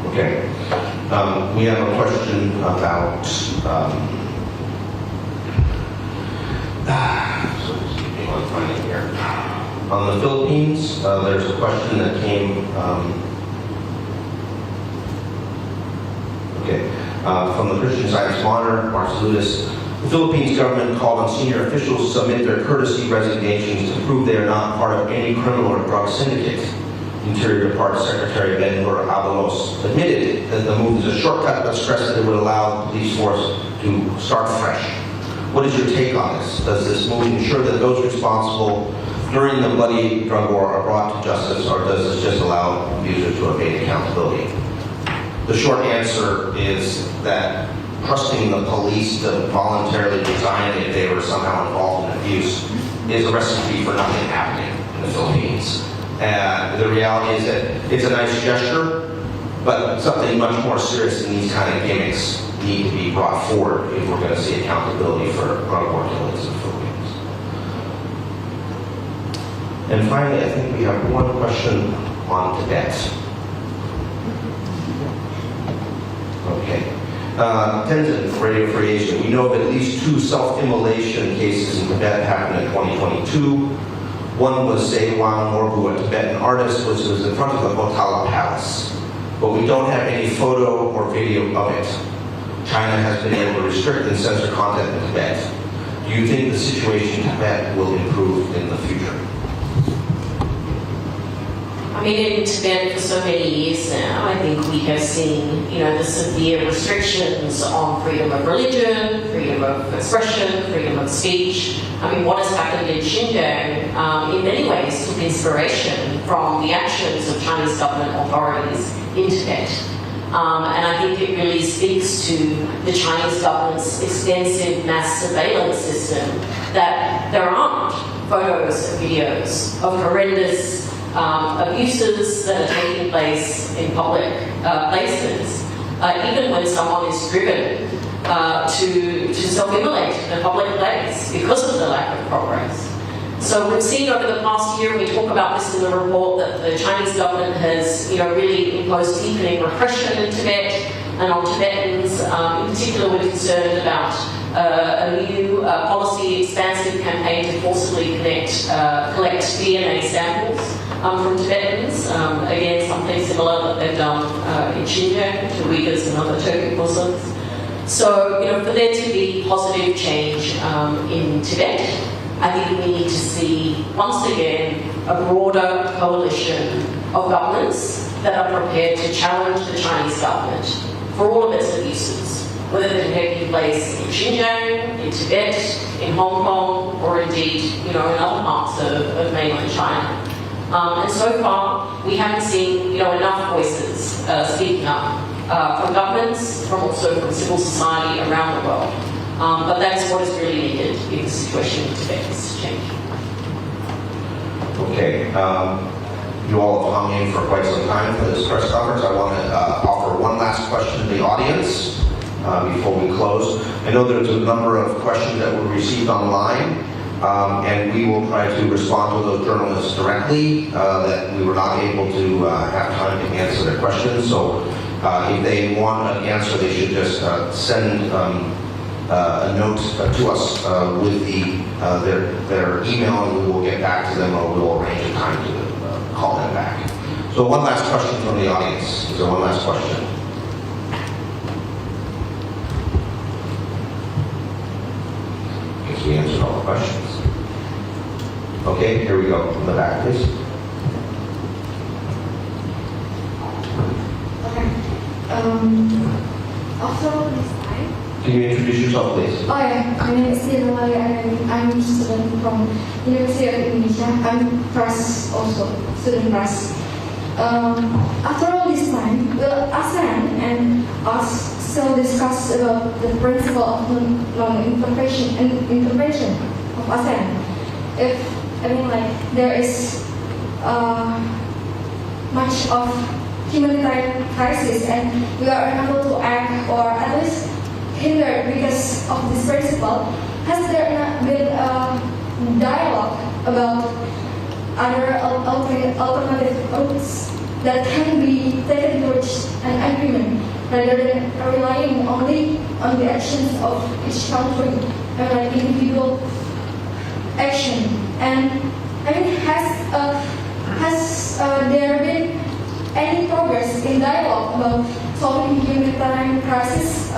Okay. We have a question about on the Philippines. There's a question that came from the Christian Science Monitor, Marceludis. The Philippines government called on senior officials to submit their courtesy resignations to prove they are not part of any criminal or drug syndicate. Interior Department Secretary Ben-Hur Avalos admitted that the move is a shortcut, but stressed that it would allow the police force to start fresh. What is your take on this? Does this move ensure that those responsible during the bloody drug war are brought to justice, or does this just allow abusers to evade accountability? The short answer is that trusting the police to voluntarily resign if they were somehow involved in abuse is a recipe for nothing happening in the Philippines. The reality is that it's a nice gesture, but something much more serious than these kind of gimmicks need to be brought forward if we're going to see accountability for drug war killings in the Philippines. And finally, I think we have one question on Tibet. Okay. Tenzin, Radio Free Asia. We know of at least 2 self-immolation cases in Tibet happened in 2022. One was Sewang Norbu, a Tibetan artist, which was in front of the Potala Palace. But we don't have any photo or video of it. China has been able to restrict and censor content in Tibet. Do you think the situation in Tibet will improve in the future? I mean, in Tibet for so many years now, I think we have seen, the severe restrictions on freedom of religion, freedom of expression, freedom of speech. I mean, what has happened in Xinjiang, in many ways, took inspiration from the actions of Chinese government authorities in Tibet. And I think it really speaks to the Chinese government's extensive mass surveillance system that there aren't photos and videos of horrendous abuses that are taking place in public places, even when someone is driven to self-immolate in a public place because of the lack of progress. So we've seen over the past year, and we talk about this in the report, that the Chinese government has really imposed deepening repression in Tibet and on Tibetans. In particular, we're concerned about a new policy expansive campaign to forcibly collect DNA samples from Tibetans. Again, something similar that they've done in Xinjiang to Uyghurs and other Turkic Muslims. So, for there to be positive change in Tibet, I think we need to see, once again, a broader coalition of governments that are prepared to challenge the Chinese government for all of its abuses, whether they're taking place in Xinjiang, in Tibet, in Hong Kong, or indeed, in other parts of mainland China. And so far, we haven't seen, enough voices speaking up from governments, from civil society around the world. But that is what is really needed if the situation in Tibet is to change. Okay, you all have hung in for quite some time for this press conference. I want to offer one last question to the audience before we close. I know there's a number of questions that were received online, and we will try to respond to those journalists directly that we were not able to have time to answer their questions. So if they want an answer, they should just send a note to us with their email, and we will get back to them, or we will arrange a time to call them back. So one last question from the audience. Is there one last question? I guess we answered all the questions. Okay, here we go. In the back, please. Okay. After all this time, Can you introduce yourself, please? oh yeah, my name is Tina Maya and I'm a student from University of Indonesia. I'm press also, student press. After all this time, will ASEAN and us still discuss about the principle of non-intervention of ASEAN? If, there is much of humanitarian crisis and we are unable to act, or at least hindered because of this principle, has there not been a dialogue about other alternative routes that can be taken to reach an agreement rather than relying only on the actions of each country and individual action? And has there been any progress in dialogue about solving humanitarian crisis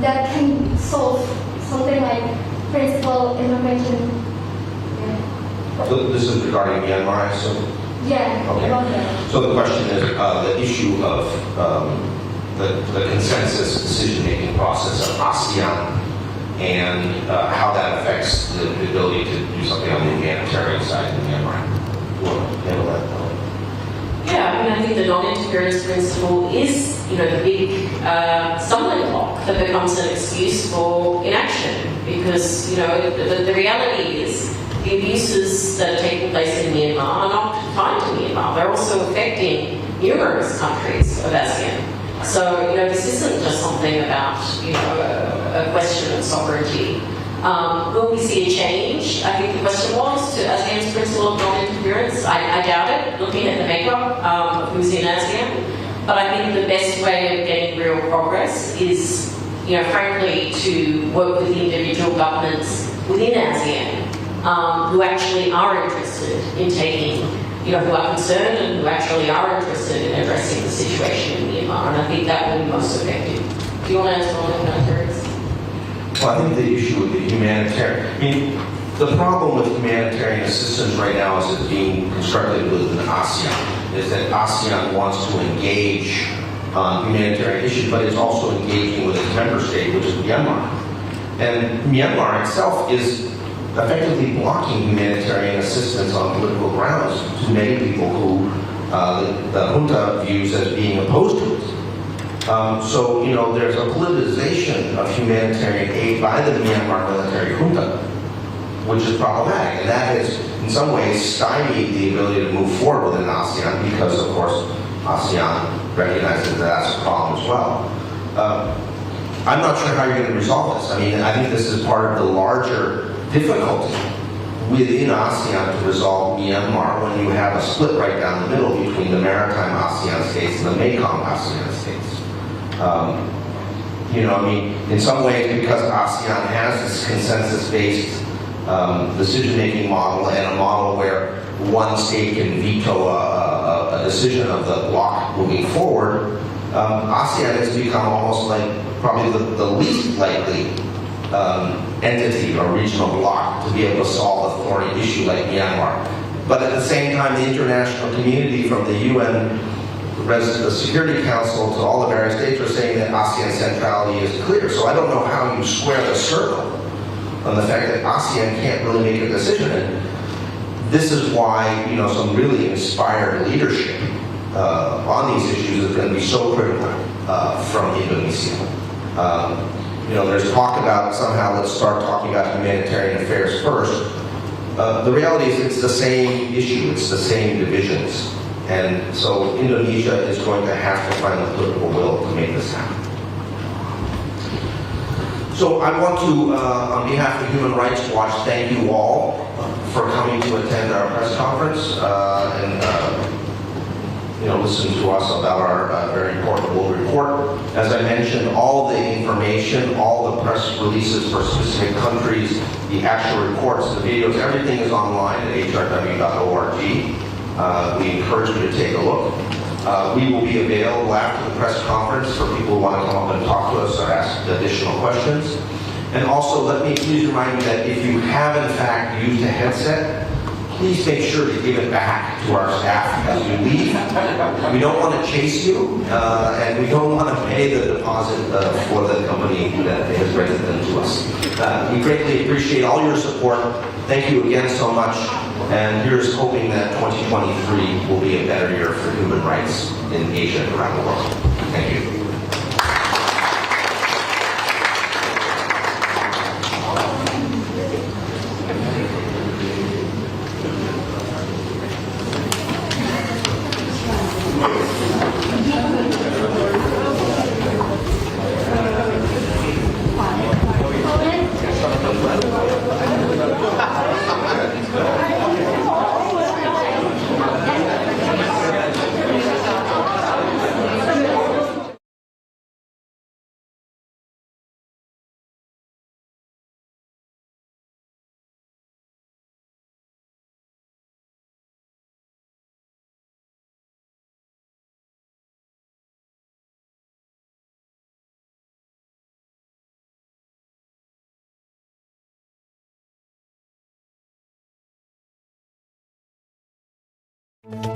that can solve something like principal intervention? Yeah. So this is regarding Myanmar, I assume? Yeah, Okay. about that. So the question is the issue of the consensus decision-making process of ASEAN and how that affects the ability to do something on the humanitarian side in Myanmar. You want to handle that? Yeah, I think the non-interference principle is, the big stumbling block that becomes an excuse for inaction, because, the reality is the abuses that are taking place in Myanmar are not confined to Myanmar. They're also affecting numerous countries of ASEAN. So, this isn't just something about, a question of sovereignty. Will we see a change? I think the question was to ASEAN's principle of non-interference. I doubt it, looking at the makeup of who's in ASEAN. But I think the best way of getting real progress is, frankly, to work with the individual governments within ASEAN who actually are interested in taking, who are concerned and who actually are interested in addressing the situation in Myanmar. And I think that will be most effective. Do you want to answer on the humanitarians? Well, I think the issue with the humanitarian, The problem with humanitarian assistance right now as it's being constructed within ASEAN is that ASEAN wants to engage on humanitarian issues, but it's also engaging with its member state, which is Myanmar. And Myanmar itself is effectively blocking humanitarian assistance on political grounds to many people who the junta views as being opposed to it. So, you know, there's a politicization of humanitarian aid by the Myanmar military junta, which is problematic, and that has, in some ways, stymied the ability to move forward within ASEAN because, of course, ASEAN recognizes that that's a problem as well. I'm not sure how you're going to resolve this. I mean, I think this is part of the larger difficulty within ASEAN to resolve Myanmar when you have a split right down the middle between the maritime ASEAN states and the Mekong ASEAN states. You know, I mean, in some ways, because ASEAN has this consensus-based decision-making model and a model where one state can veto a decision of the bloc moving forward, ASEAN has become almost like probably the least likely entity or regional bloc to be able to solve a thorny issue like Myanmar. But at the same time, the international community, from the UN the Security Council to all the various states, are saying that ASEAN centrality is clear. So I don't know how you square the circle on the fact that ASEAN can't really make a decision. And this is why, you know, some really inspired leadership on these issues is going to be so critical from Indonesia. You know, there's talk about somehow let's start talking about humanitarian affairs first. The reality is it's the same issue, it's the same divisions. And so Indonesia is going to have to find the political will to make this happen. So I want to, on behalf of Human Rights Watch, thank you all for coming to attend our press conference and you know, listen to us about our very important World Report. As I mentioned, all the information, all the press releases for specific countries, the actual reports, the videos, everything is online at hrw.org. We encourage you to take a look. We will be available after the press conference for people who want to come up and talk to us or ask additional questions. And also, let me please remind you that if you have in fact used a headset, please make sure to give it back to our staff as you leave. We don't want to chase you, and we don't want to pay the deposit for the company that has rented them to us. We greatly appreciate all your support. Thank you again so much. And here's hoping that 2023 will be a better year for human rights in Asia and around the world. Thank you. Thank you.